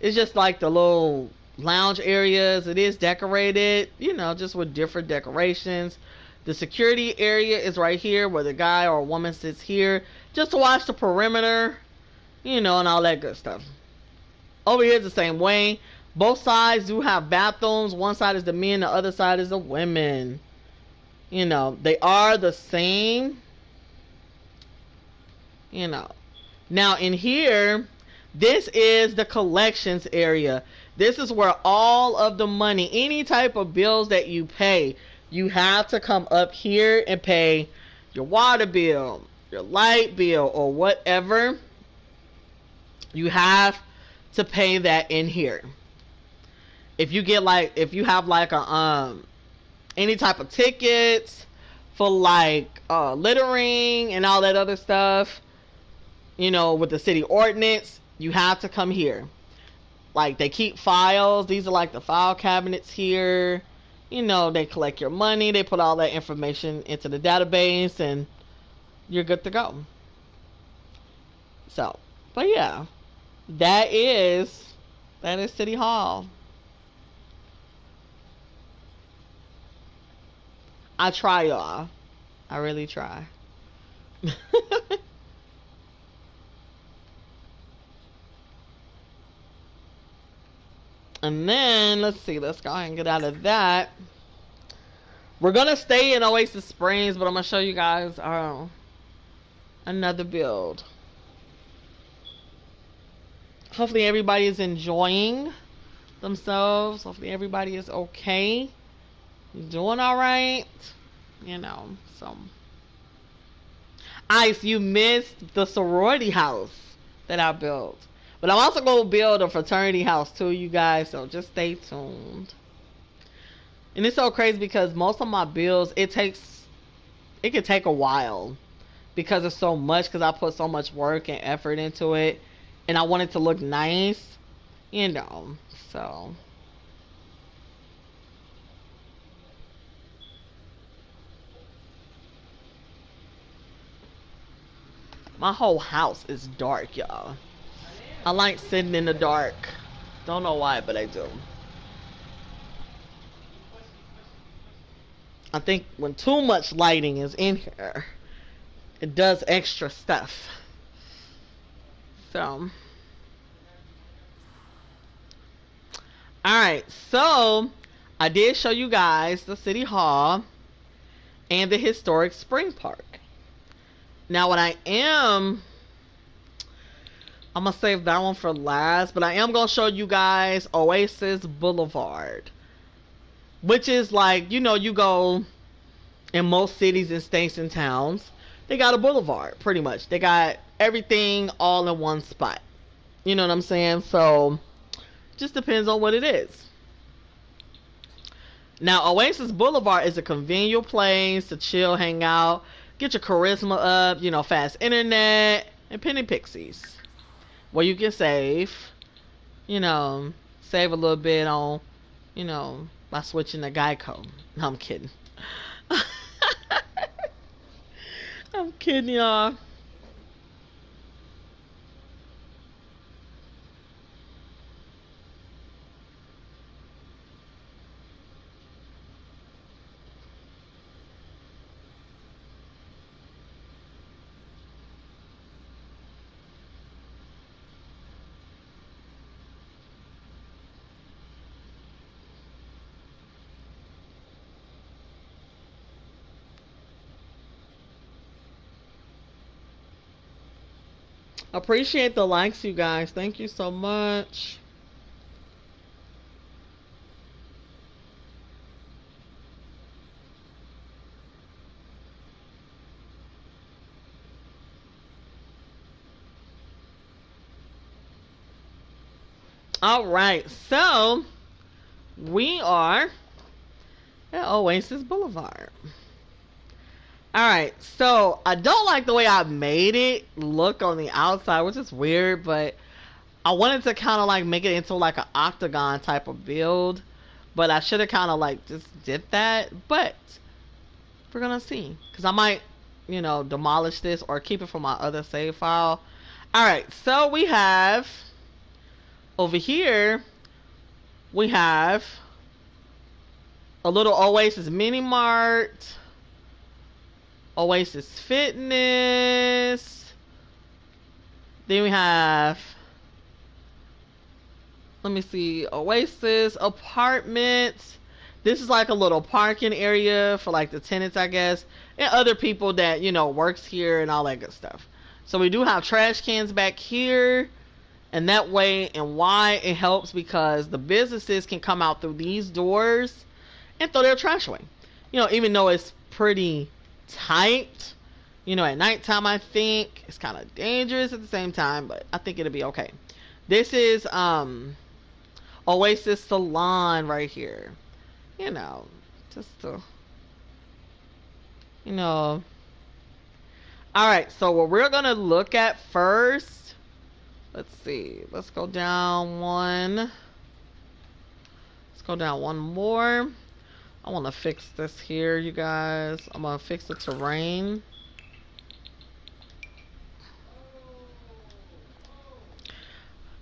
It's just like the little lounge areas. It is decorated, you know, just with different decorations. The security area is right here, where the guy or a woman sits here just to watch the perimeter, you know, and all that good stuff. Over here is the same way. Both sides do have bathrooms. One side is the men, the other side is the women. You know, they are the same. You know. Now in here, this is the collections area. This is where all of the money, any type of bills that you pay, you have to come up here and pay your water bill, your light bill, or whatever. You have to pay that in here. If you get like, if you have like a any type of tickets for like littering and all that other stuff, you know, with the city ordinance, you have to come here. Like, they keep files. These are like the file cabinets here. You know, they collect your money. They put all that information into the database, and you're good to go. So, but yeah, that is City Hall. I try, y'all. I really try. And then, let's see, let's go ahead and get out of that. We're going to stay in Oasis Springs, but I'm going to show you guys another build. Hopefully everybody is enjoying themselves. Hopefully everybody is okay. Doing all right. You know, so. Ice, you missed the sorority house that I built. But I'm also going to build a fraternity house too, you guys. So just stay tuned. And it's so crazy because most of my builds, it can take a while. Because it's so much, because I put so much work and effort into it. And I want it to look nice. You know, so. My whole house is dark, y'all. I like sitting in the dark. Don't know why, but I do. I think when too much lighting is in here, it does extra stuff. So. Alright, so I did show you guys the City Hall and the historic Spring Park. Now what I'm going to save that one for last, but I am going to show you guys Oasis Boulevard. Which is like, you know, you go in most cities and states and towns, they got a boulevard, pretty much. They got everything all in one spot. You know what I'm saying? So, just depends on what it is. Now, Oasis Boulevard is a convenient place to chill, hang out, get your charisma up, you know, fast internet, and penny pixies. Where you can save, you know, save a little bit on, you know, by switching to Geico. No, I'm kidding. I'm kidding, y'all. Appreciate the likes, you guys. Thank you so much. All right, so we are at Oasis Boulevard. All right, so I don't like the way I made it look on the outside, which is weird, but I wanted to kind of like make it into like an octagon type of build, but I should have kind of like just did that. But we're gonna see, because I might, you know, demolish this or keep it for my other save file. All right, so we have over here, we have a little Oasis mini mart, Oasis Fitness. Then we have, let me see, Oasis Apartments. This is like a little parking area for like the tenants, I guess, and other people that, you know, works here and all that good stuff. So we do have trash cans back here, and that way, and why it helps, because the businesses can come out through these doors and throw their trash away. You know, even though it's pretty tight, you know, at nighttime, I think it's kind of dangerous at the same time, but I think it'll be okay. This is Oasis Salon right here. You know, just to, you know. Alright, so what we're gonna look at first, let's see, let's go down one. Let's go down one more. I want to fix this here, you guys. I'm gonna fix the terrain.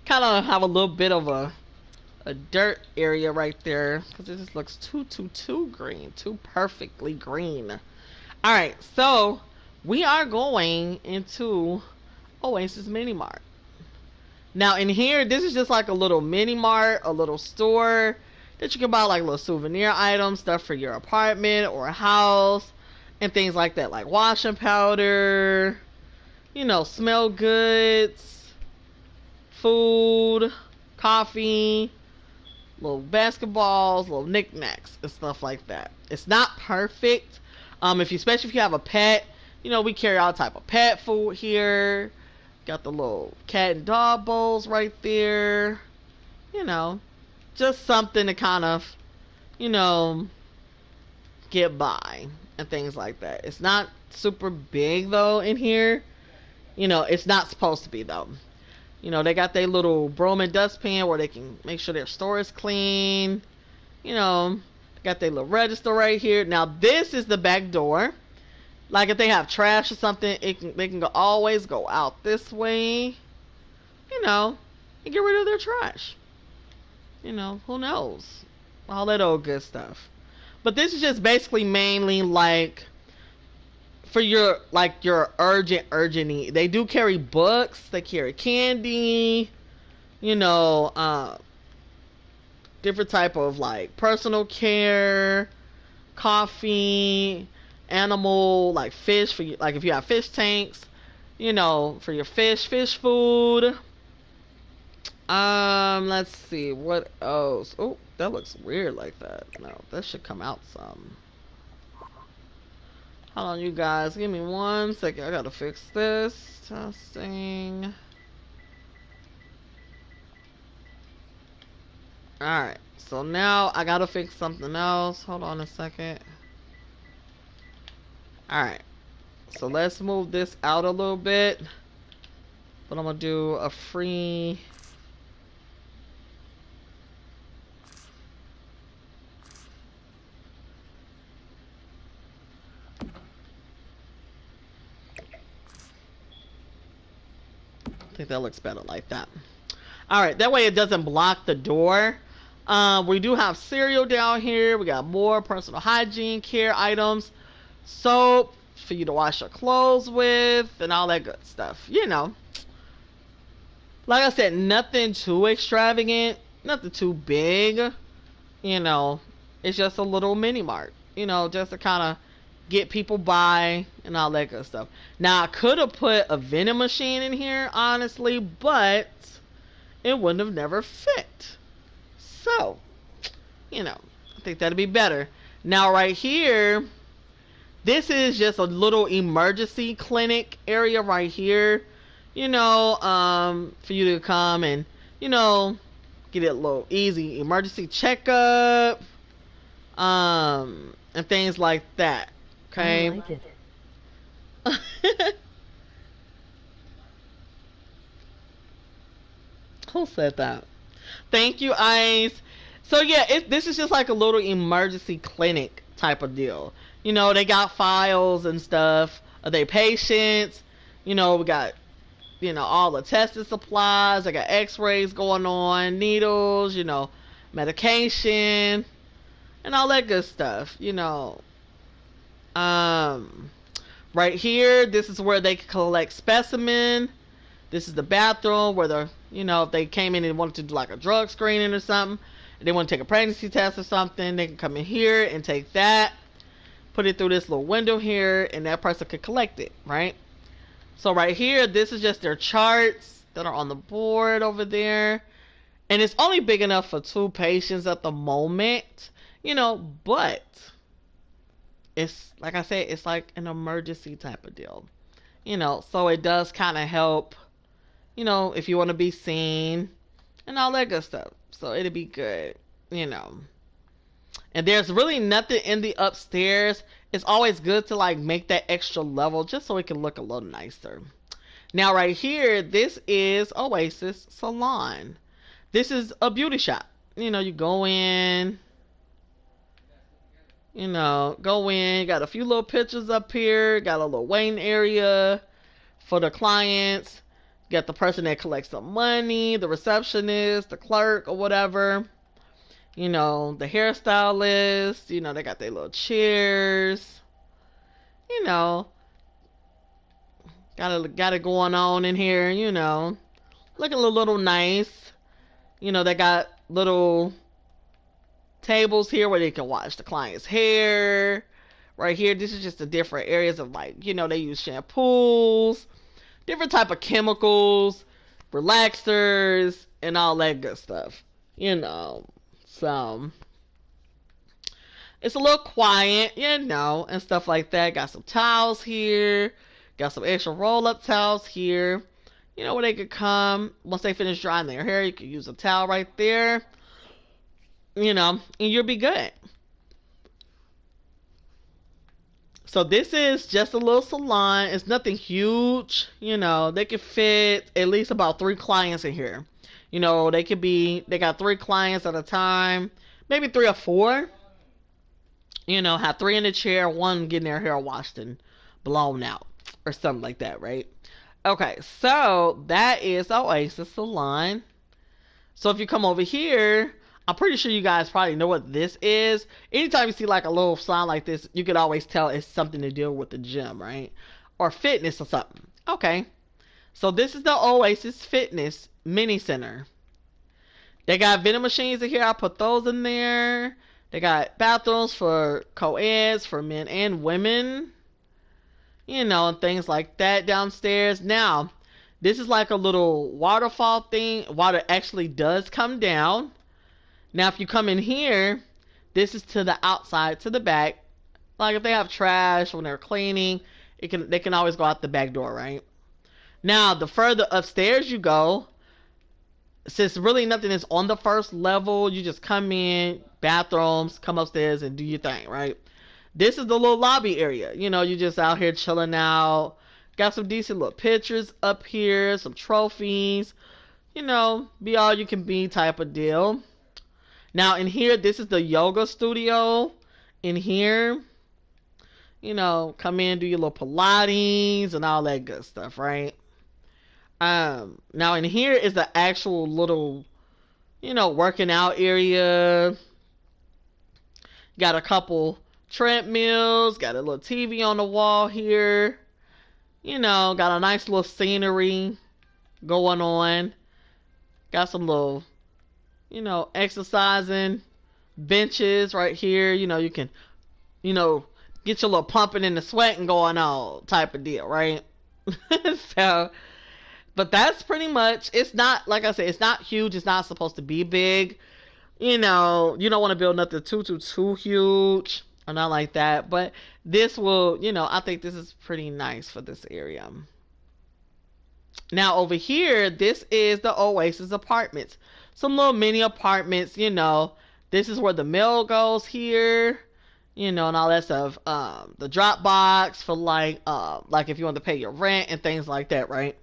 Kind of have a little bit of a dirt area right there, because it just looks too green, too perfectly green. All right, so we are going into Oasis Mini Mart. Now in here, this is just like a little mini mart, a little store that you can buy like little souvenir items, stuff for your apartment or a house, and things like that, like washing powder, you know, smell goods, food, coffee, little basketballs, little knickknacks, and stuff like that. It's not perfect. Especially if you have a pet, you know, we carry all type of pet food here. Got the little cat and dog bowls right there. You know, just something to kind of, you know, get by and things like that. It's not super big though in here. You know, it's not supposed to be though. You know, they got their little broom and dustpan where they can make sure their store is clean. You know, got their little register right here. Now this is the back door. Like if they have trash or something, they can always go out this way. You know, and get rid of their trash. You know, who knows? All that old good stuff. But this is just basically mainly like for your urgent need. They do carry books, they carry candy, you know, different type of like personal care, coffee, animal, like fish for you, like if you have fish tanks, you know, for your fish food. Let's see what else. Oh, that looks weird like that. No, that should come out some. Hold on, you guys. Give me 1 second. I gotta fix this. Testing. Alright. So now I gotta fix something else. Hold on a second. Alright. So let's move this out a little bit. But I'm gonna do a free. I think that looks better like that. All right, that way it doesn't block the door. We do have cereal down here. We got more personal hygiene care items, soap for you to wash your clothes with, and all that good stuff. You know, like I said, nothing too extravagant, nothing too big. You know, it's just a little mini mart. You know, just to kind of get people by and all that good stuff. Now, I could have put a vending machine in here, honestly, but it wouldn't have never fit. So, you know, I think that'd be better. Now, right here, this is just a little emergency clinic area right here. You know, for you to come and, you know, get a little easy emergency checkup, and things like that. Okay. I like it. Who said that? Thank you, Ice. So yeah, this is just like a little emergency clinic type of deal. You know, they got files and stuff of their patients. You know, we got, you know, all the testing supplies. They got x-rays going on, needles, you know, medication, and all that good stuff. You know, right here, this is where they can collect specimen. This is the bathroom where the, you know, if they came in and wanted to do like a drug screening or something, they want to take a pregnancy test or something, they can come in here and take that, put it through this little window here, and that person could collect it, right? So right here, this is just their charts that are on the board over there. And it's only big enough for 2 patients at the moment, you know, but it's, like I said, it's like an emergency type of deal. You know, so it does kind of help, you know, if you want to be seen and all that good stuff. So it'll be good, you know. And there's really nothing in the upstairs. It's always good to like make that extra level just so it can look a little nicer. Now right here, this is Oasis Salon. This is a beauty shop. You know, you go in, you know, got a few little pictures up here, got a little waiting area for the clients. Got the person that collects the money, the receptionist, the clerk, or whatever. You know, the hairstylist. You know, they got their little chairs. You know, got it going on in here. You know, looking a little nice. You know, they got little tables here where they can wash the client's hair. Right here, this is just the different areas of like, you know, they use shampoos, different type of chemicals, relaxers, and all that good stuff. You know, so it's a little quiet, you know, and stuff like that. Got some towels here, got some extra roll-up towels here. You know, where they could come once they finish drying their hair. You could use a towel right there. You know, and you'll be good. So this is just a little salon. It's nothing huge. You know, they could fit at least about 3 clients in here. You know, they got 3 clients at a time. Maybe 3 or 4. You know, have 3 in the chair, 1 getting their hair washed and blown out. Or something like that, right? Okay, so that is Oasis Salon. So if you come over here, I'm pretty sure you guys probably know what this is. Anytime you see like a little sign like this, you could always tell it's something to do with the gym, right? Or fitness or something. Okay. So this is the Oasis Fitness Mini Center. They got vending machines in here. I put those in there. They got bathrooms for co-eds, for men and women. You know, and things like that downstairs. Now, this is like a little waterfall thing. Water actually does come down. Now, if you come in here, this is to the outside, to the back. Like if they have trash when they're cleaning, they can always go out the back door, right? Now, the further upstairs you go, since really nothing is on the first level, you just come in, bathrooms, come upstairs and do your thing, right? This is the little lobby area. You know, you just out here chilling out. Got some decent little pictures up here, some trophies. You know, be all you can be type of deal. Now in here, this is the yoga studio. In here, you know, come in, do your little Pilates and all that good stuff, right? Now in here is the actual little, working out area. Got a couple treadmills, got a little TV on the wall here. Got a nice little scenery going on. Got some little, exercising benches right here. You can, you know, get your little pumping in the sweat and going on type of deal, right? So, but that's pretty much, it's not, like I said, it's not huge. It's not supposed to be big. You don't want to build nothing too huge or not like that. But this will, I think this is pretty nice for this area. Now over here, this is the Oasis Apartments. Some little mini apartments. This is where the mail goes here, and all that stuff. The drop box for like if you want to pay your rent and things like that, right?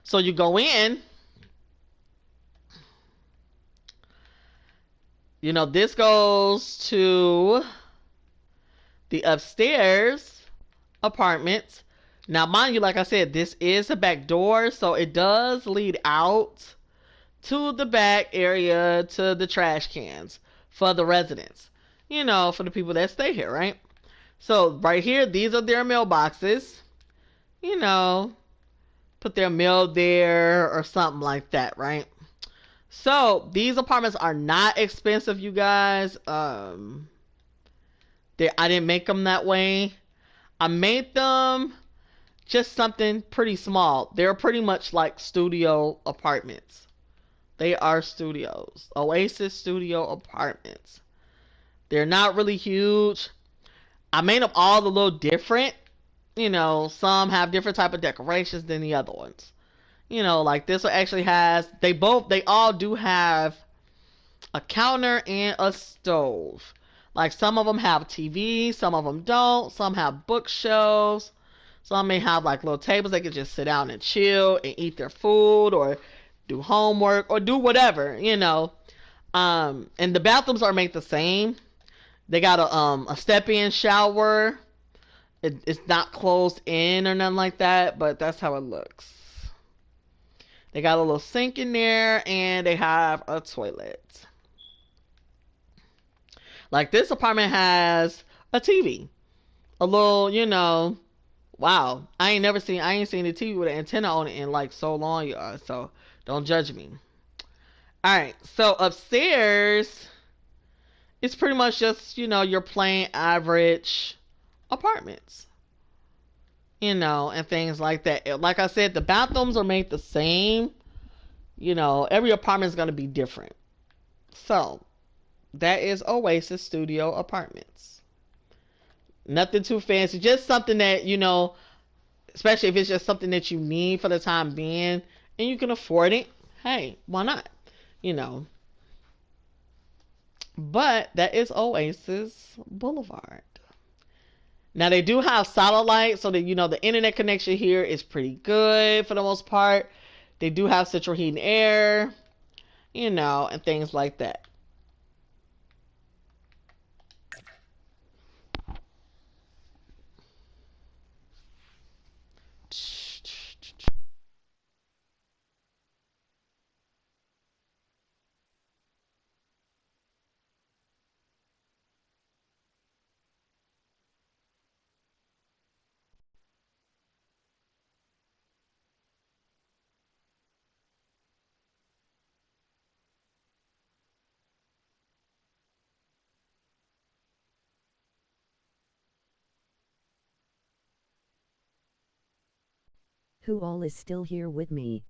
So you go in. This goes to the upstairs apartments. Now, mind you, like I said, this is a back door, so it does lead out to the back area to the trash cans for the residents, for the people that stay here, right? So, right here, these are their mailboxes, put their mail there or something like that, right? So, these apartments are not expensive, you guys. I didn't make them that way. I made them just something pretty small. They're pretty much like studio apartments. They are studios. Oasis studio apartments. They're not really huge. I made them all a little different. Some have different type of decorations than the other ones. Like this one actually has, they all do have a counter and a stove. Like some of them have TV, some of them don't. Some have bookshelves. Some may have like little tables they can just sit down and chill and eat their food or do homework or do whatever. And the bathrooms are made the same. They got a step-in shower. It's not closed in or nothing like that, but that's how it looks. They got a little sink in there and they have a toilet. Like this apartment has a TV. A little, wow. I ain't seen a TV with an antenna on it in like so long, y'all. So don't judge me. Alright, so upstairs, it's pretty much just, your plain average apartments. And things like that. Like I said, the bathrooms are made the same. Every apartment is going to be different. So, that is Oasis Studio Apartments. Nothing too fancy. Just something that, especially if it's just something that you need for the time being and you can afford it. Hey, why not? But that is Oasis Boulevard. Now they do have satellite, so that the internet connection here is pretty good for the most part. They do have central heat and air, and things like that. Who all is still here with me?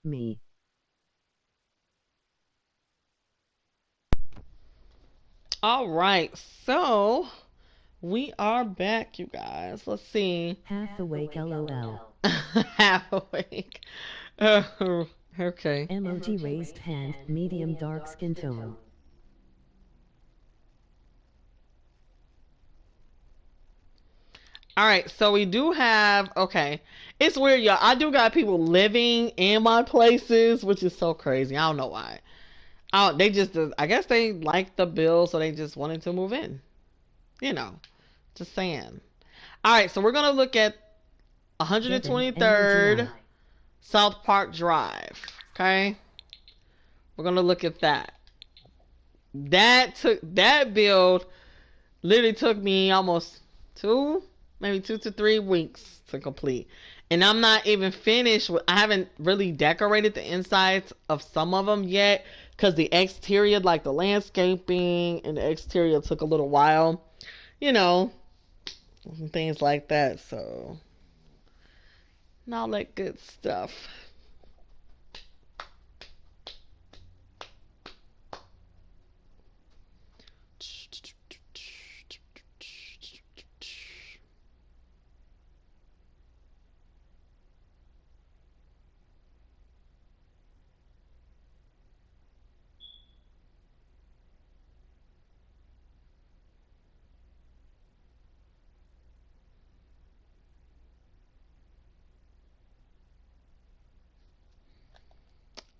Me. All right, so We are back, you guys. Let's see. Half awake LOL. Half awake. Oh, okay. Emoji raised hand, medium dark skin tone. All right, so we do have, okay. It's weird, y'all. I do got people living in my places, which is so crazy. I don't know why. They just, I guess they like the bill, so they just wanted to move in. You know, just saying. All right, so we're going to look at 123rd South Park Drive. Okay? We're going to look at that. That build literally took me almost maybe 2 to 3 weeks to complete. And I'm not even finished I haven't really decorated the insides of some of them yet, because the exterior, like the landscaping and the exterior, took a little while, you know, and things like that. So, and all that good stuff.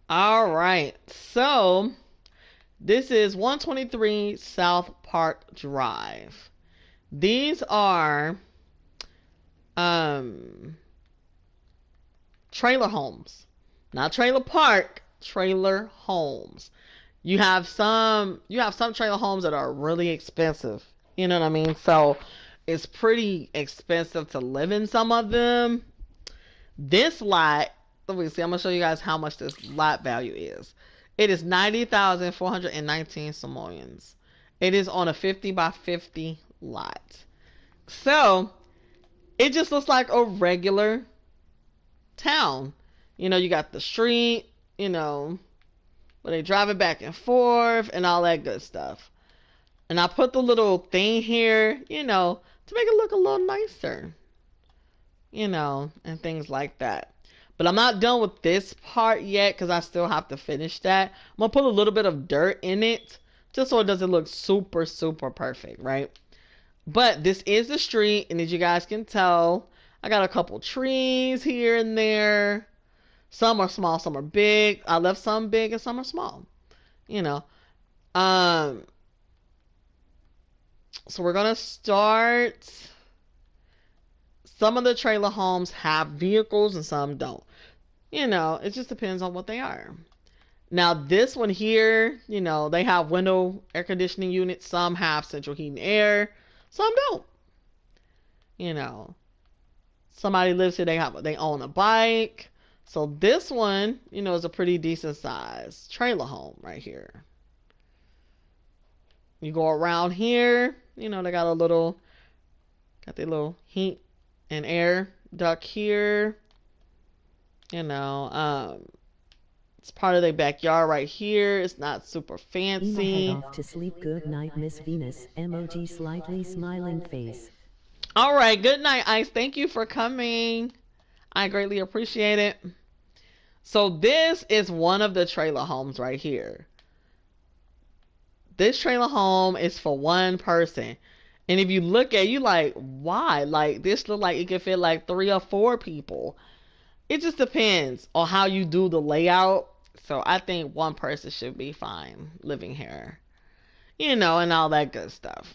All right, so this is 123 South Park Drive. These are trailer homes, not trailer park, trailer homes. You have some trailer homes that are really expensive. You know what I mean? So it's pretty expensive to live in some of them. This lot, let me see, I'm gonna show you guys how much this lot value is. It is 90,419 simoleons. It is on a 50 by 50 lot. So it just looks like a regular town. You know, you got the street, you know, where they driving back and forth and all that good stuff. And I put the little thing here, you know, to make it look a little nicer, you know, and things like that. But I'm not done with this part yet, because I still have to finish that. I'm going to put a little bit of dirt in it, just so it doesn't look super, super perfect, right? But this is the street, and as you guys can tell, I got a couple trees here and there. Some are small, some are big. I left some big and some are small, you know. So we're going to start. Some of the trailer homes have vehicles and some don't. You know, it just depends on what they are. Now, this one here, you know, they have window air conditioning units. Some have central heating air. Some don't. You know, somebody lives here, they own a bike. So this one, you know, is a pretty decent size trailer home right here. You go around here, you know, they got their little heat and air duct here. You know, it's part of their backyard right here. It's not super fancy. Head off to sleep. Good night, Miss Venus. Emoji slightly smiling face. All right, good night, Ice. Thank you for coming. I greatly appreciate it. So this is one of the trailer homes right here. This trailer home is for one person. And if you look at it, you like, why? Like, this look like it could fit like 3 or 4 people. It just depends on how you do the layout. So I think one person should be fine living here. You know, and all that good stuff.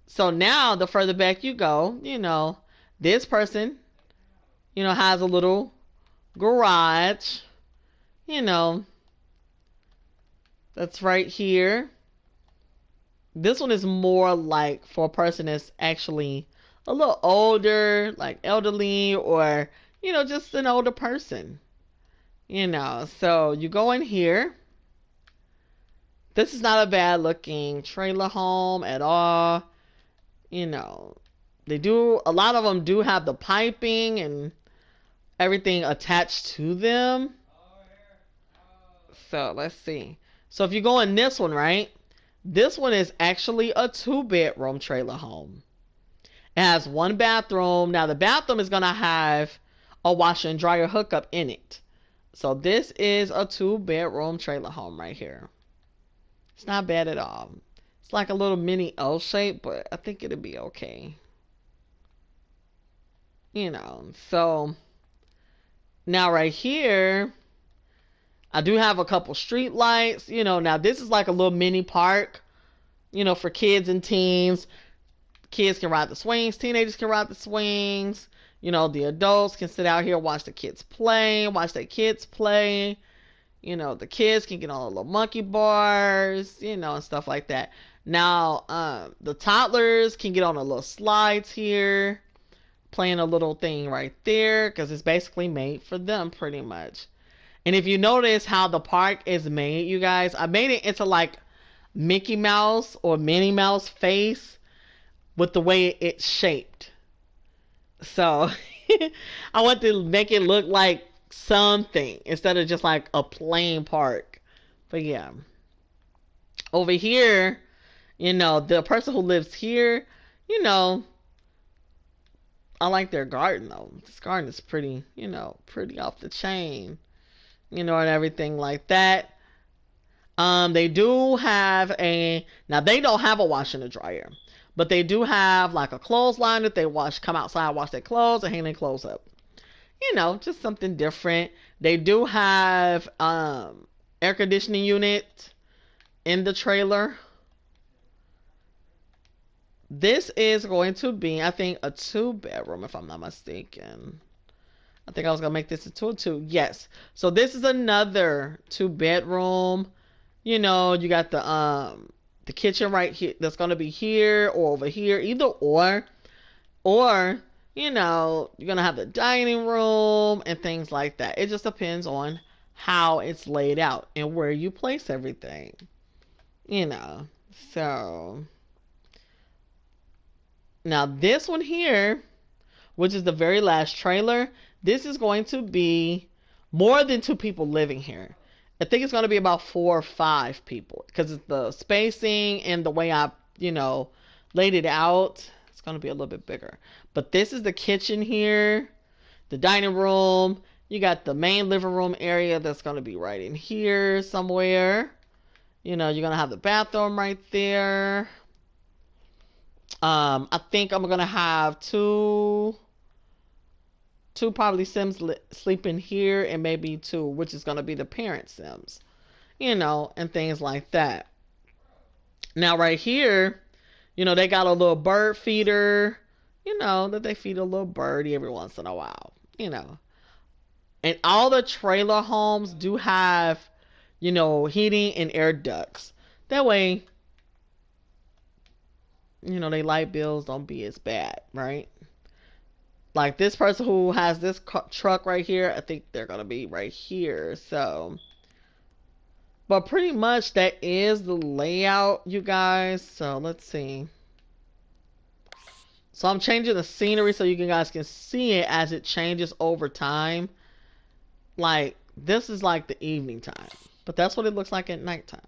So now, the further back you go, you know, this person, you know, has a little garage. You know, that's right here. This one is more like for a person that's actually a little older, like elderly, or, you know, just an older person. You know, so you go in here. This is not a bad looking trailer home at all. You know, a lot of them do have the piping and everything attached to them. So let's see. So if you go in this one, right? This one is actually a 2-bedroom trailer home. It has one bathroom. Now the bathroom is gonna have a washer and dryer hookup in it. So this is a 2-bedroom trailer home right here. It's not bad at all. It's like a little mini L shape, but I think it'll be okay. So now right here, I do have a couple street lights. Now this is like a little mini park, for kids and teens. Kids can ride the swings, teenagers can ride the swings. The adults can sit out here, watch the kids play, watch their kids play. The kids can get on the little monkey bars, and stuff like that. Now, the toddlers can get on the little slides here, playing a little thing right there, because it's basically made for them pretty much. And if you notice how the park is made, you guys, I made it into like Mickey Mouse or Minnie Mouse face with the way it's shaped. So I want to make it look like something instead of just like a plain park. But yeah. Over here, the person who lives here, I like their garden though. This garden is pretty, pretty off the chain, and everything like that. They do have now they don't have a washer and a dryer, but they do have like a clothesline that they come outside, wash their clothes, and hang their clothes up. Just something different. They do have air conditioning unit in the trailer. This is going to be, I think, a 2-bedroom, if I'm not mistaken. I think I was going to make this a 2-2. Yes. So this is another 2-bedroom. You got the kitchen right here that's going to be here or over here, either or you're going to have the dining room and things like that. It just depends on how it's laid out and where you place everything. So now this one here, which is the very last trailer, this is going to be more than 2 people living here. I think it's going to be about 4 or 5 people because it's the spacing and the way I, laid it out. It's going to be a little bit bigger. But this is the kitchen here, the dining room. You got the main living room area that's going to be right in here somewhere. You're going to have the bathroom right there. I think I'm going to have two probably Sims sleeping here, and maybe 2, which is going to be the parent Sims, and things like that. Now right here, they got a little bird feeder, that they feed a little birdie every once in a while, And all the trailer homes do have, heating and air ducts. That way, they light bills don't be as bad, right? Like this person who has this truck right here, I think they're going to be right here. So, but pretty much that is the layout, you guys. So let's see. So I'm changing the scenery so you guys can see it as it changes over time. Like this is like the evening time, but that's what it looks like at nighttime.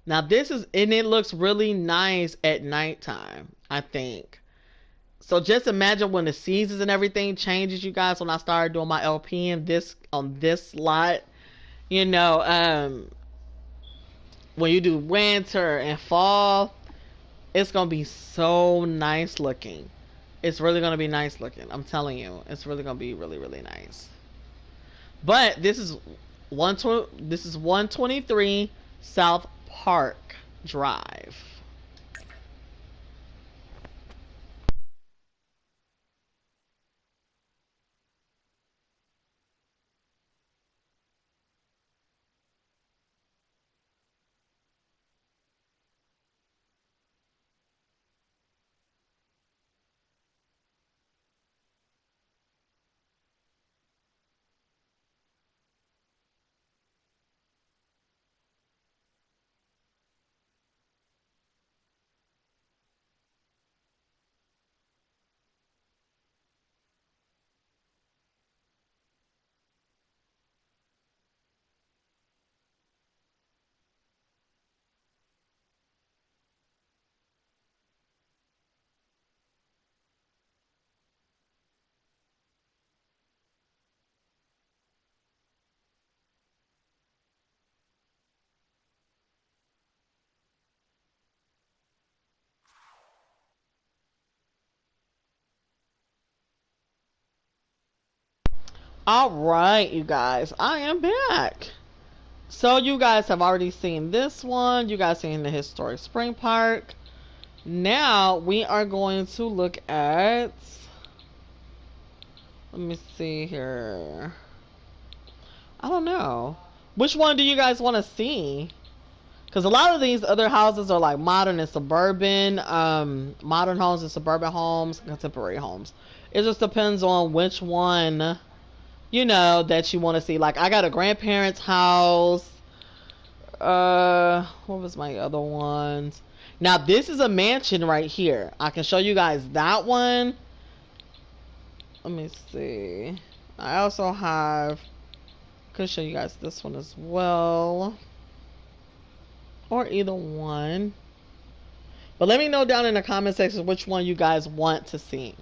Now this is, and it looks really nice at nighttime, I think. So just imagine when the seasons and everything changes, you guys, when I started doing my LP in this, on this lot, when you do winter and fall, it's going to be so nice looking. It's really going to be nice looking. I'm telling you, it's really going to be really, really nice. But this is 123 South Park Drive. All right, you guys, I am back. So you guys have already seen this one. You guys seen the historic spring park. Now we are going to look at, let me see here. I don't know. Which one do you guys want to see? Because a lot of these other houses are like modern and suburban, modern homes and suburban homes, contemporary homes. It just depends on which one, you know, that you want to see. Like I got a grandparents' house. What was my other ones? Now this is a mansion right here. I can show you guys that one. Let me see. I also have, could show you guys this one as well. Or either one. But let me know down in the comment section which one you guys want to see.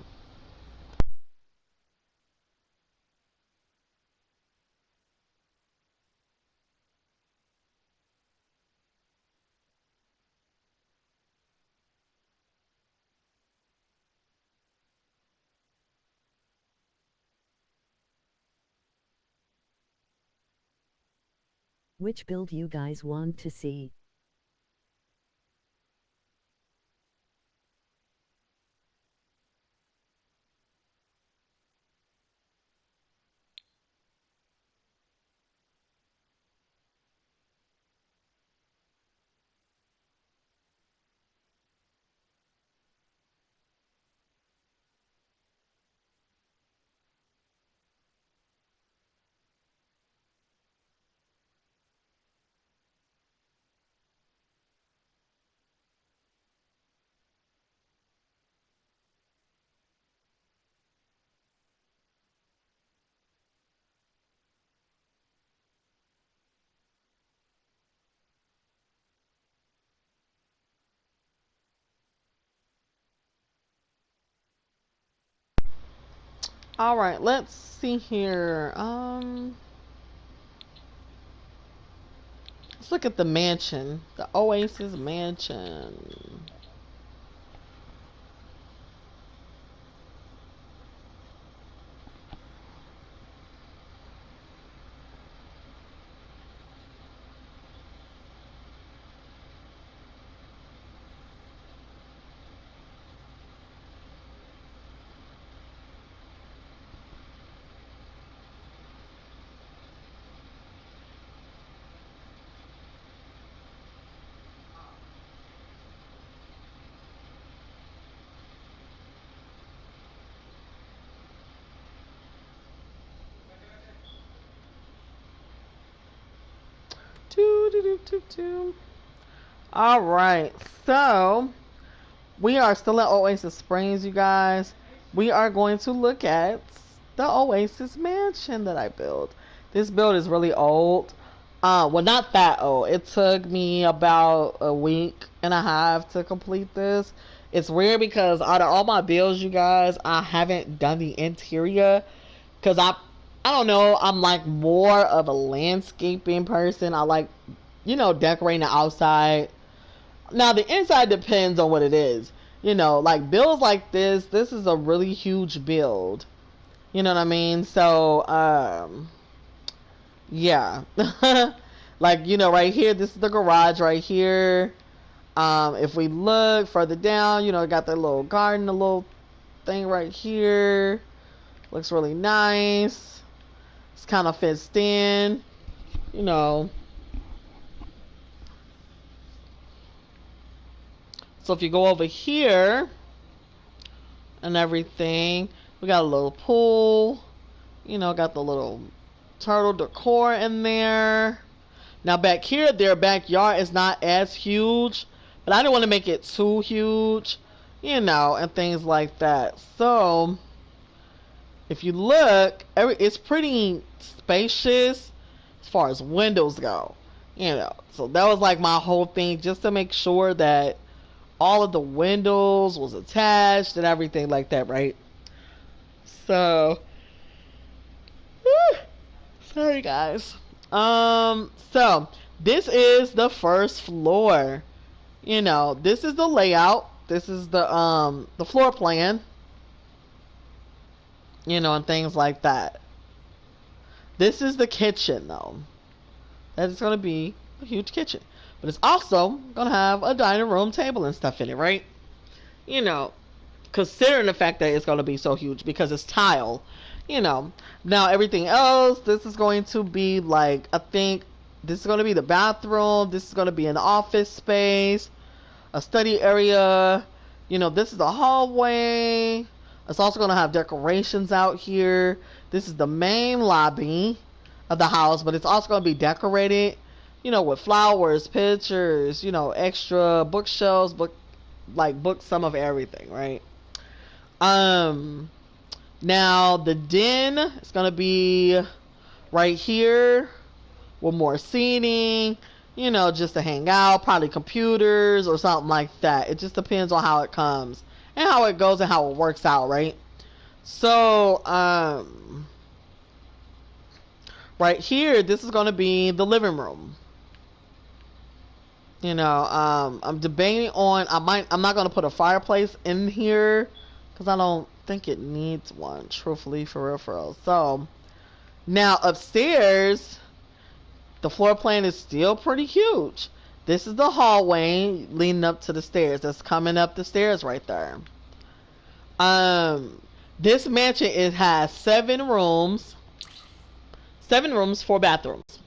Which build you guys want to see? All right, let's see here. Let's look at the mansion, the Oasis Mansion. All right, so we are still at Oasis Springs, you guys. We are going to look at the Oasis Mansion that I built. This build is really old. Well, not that old. It took me about a week and a half to complete this. It's weird because out of all my builds, you guys, I haven't done the interior because I don't know. I'm like more of a landscaping person. I like, you know, decorating the outside. Now the inside depends on what it is. You know, like builds like this is a really huge build. You know what I mean? So, yeah. Like, you know, right here, this is the garage right here. If we look further down, you know, got that little garden, a little thing right here. Looks really nice. It's kind of fenced in, you know. So if you go over here and everything, we got a little pool, you know, got the little turtle decor in there. Now back here, their backyard is not as huge, but I didn't want to make it too huge, you know, and things like that. So if you look, it's pretty spacious as far as windows go, you know. So that was like my whole thing, just to make sure that all of the windows was attached and everything like that, right? So, sorry guys. So this is the first floor. You know, this is the layout. This is the floor plan. You know, and things like that. This is the kitchen, though. That is going to be a huge kitchen. But it's also going to have a dining room table and stuff in it, right? You know, considering the fact that it's going to be so huge because it's tile, you know. Now, everything else, this is going to be like, I think this is going to be the bathroom. This is going to be an office space, a study area. You know, this is the hallway. It's also going to have decorations out here. This is the main lobby of the house, but it's also going to be decorated, you know, with flowers, pictures, you know, extra bookshelves, books, some of everything, right? Now the den is going to be right here with more seating, you know, just to hang out, probably computers or something like that. It just depends on how it comes and how it goes and how it works out, right? So, right here, this is going to be the living room. You know, I'm debating on, I'm not going to put a fireplace in here because I don't think it needs one, truthfully, for real. So, now upstairs, the floor plan is still pretty huge. This is the hallway leading up to the stairs. That's coming up the stairs right there. This mansion, it has 7 rooms. 7 rooms, 4 bathrooms.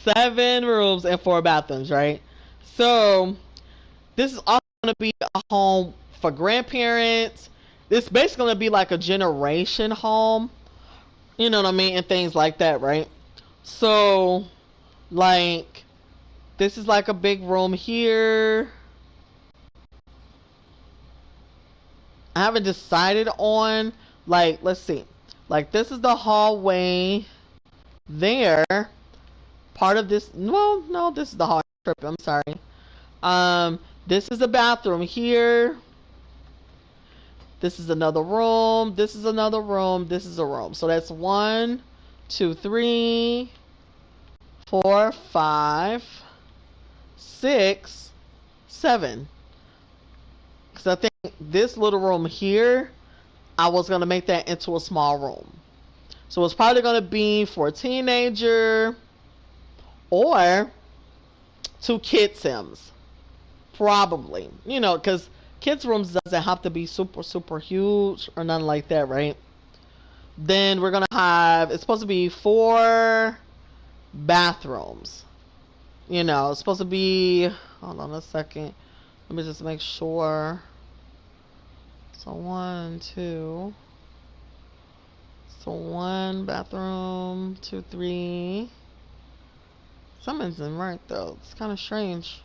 7 rooms and 4 bathrooms, right? So, this is also going to be a home for grandparents. This is basically going to be like a generation home. You know what I mean? And things like that, right? So, like, this is like a big room here. I haven't decided on, like, let's see. Like, this is the hallway there. Part of this, well, no, this is the hallway. I'm sorry. This is the bathroom here. This is another room. This is another room. This is a room. So that's 1, 2, 3, 4, 5, 6, 7. Because I think this little room here, I was going to make that into a small room. So it's probably going to be for a teenager or 2 kid sims. Probably. You know, because kids' rooms doesn't have to be super huge or nothing like that, right? Then we're going to have, it's supposed to be 4 bathrooms. You know, it's supposed to be, hold on a second. Let me just make sure. So 1, 2. So 1 bathroom, 2, 3. Something's in right though. It's kind of strange.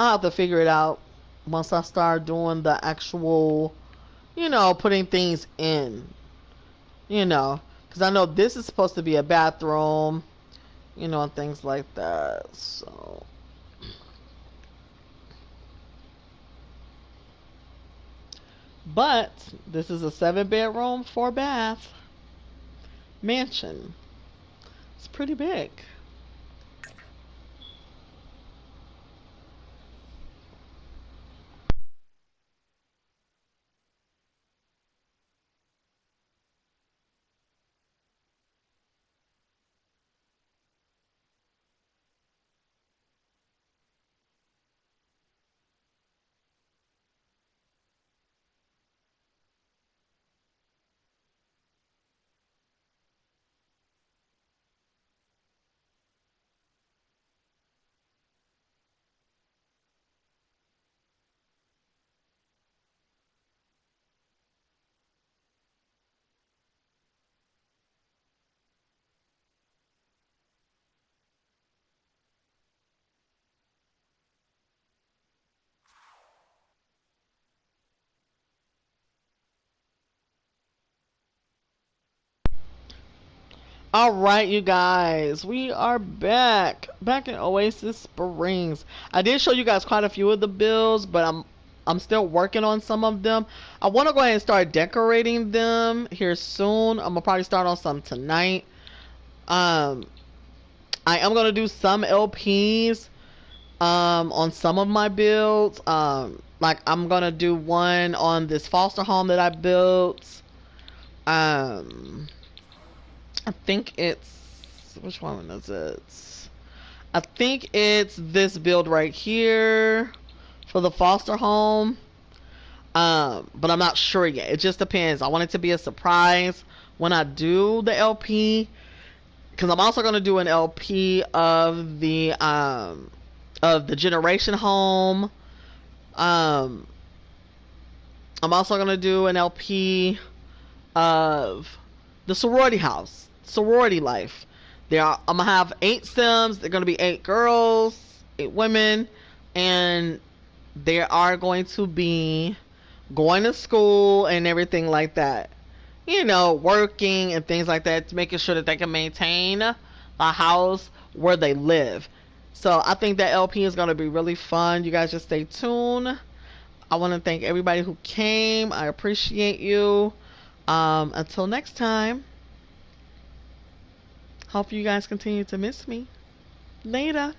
I'll have to figure it out once I start doing the actual, you know, putting things in. You know, because I know this is supposed to be a bathroom, you know, and things like that. So, but this is a 7-bedroom, 4-bath mansion. It's pretty big. All right, you guys, we are back in Oasis Springs. I did show you guys quite a few of the builds, but I'm still working on some of them. I want to go ahead and start decorating them here soon. I'm gonna probably start on some tonight. I am gonna do some LPs on some of my builds. Like I'm gonna do one on this foster home that I built. I think it's, which one is it? I think it's this build right here for the foster home. But I'm not sure yet. It just depends. I want it to be a surprise when I do the LP, because I'm also gonna do an LP of the generation home. I'm also gonna do an LP of the sorority house, sorority life. I'm gonna have 8 Sims. They're gonna be 8 girls, 8 women, and they are going to be going to school and everything like that. You know, working and things like that, making sure that they can maintain a house where they live. So I think that LP is going to be really fun. You guys just stay tuned. I want to thank everybody who came. I appreciate you. Until next time, hope you guys continue to miss me. Later.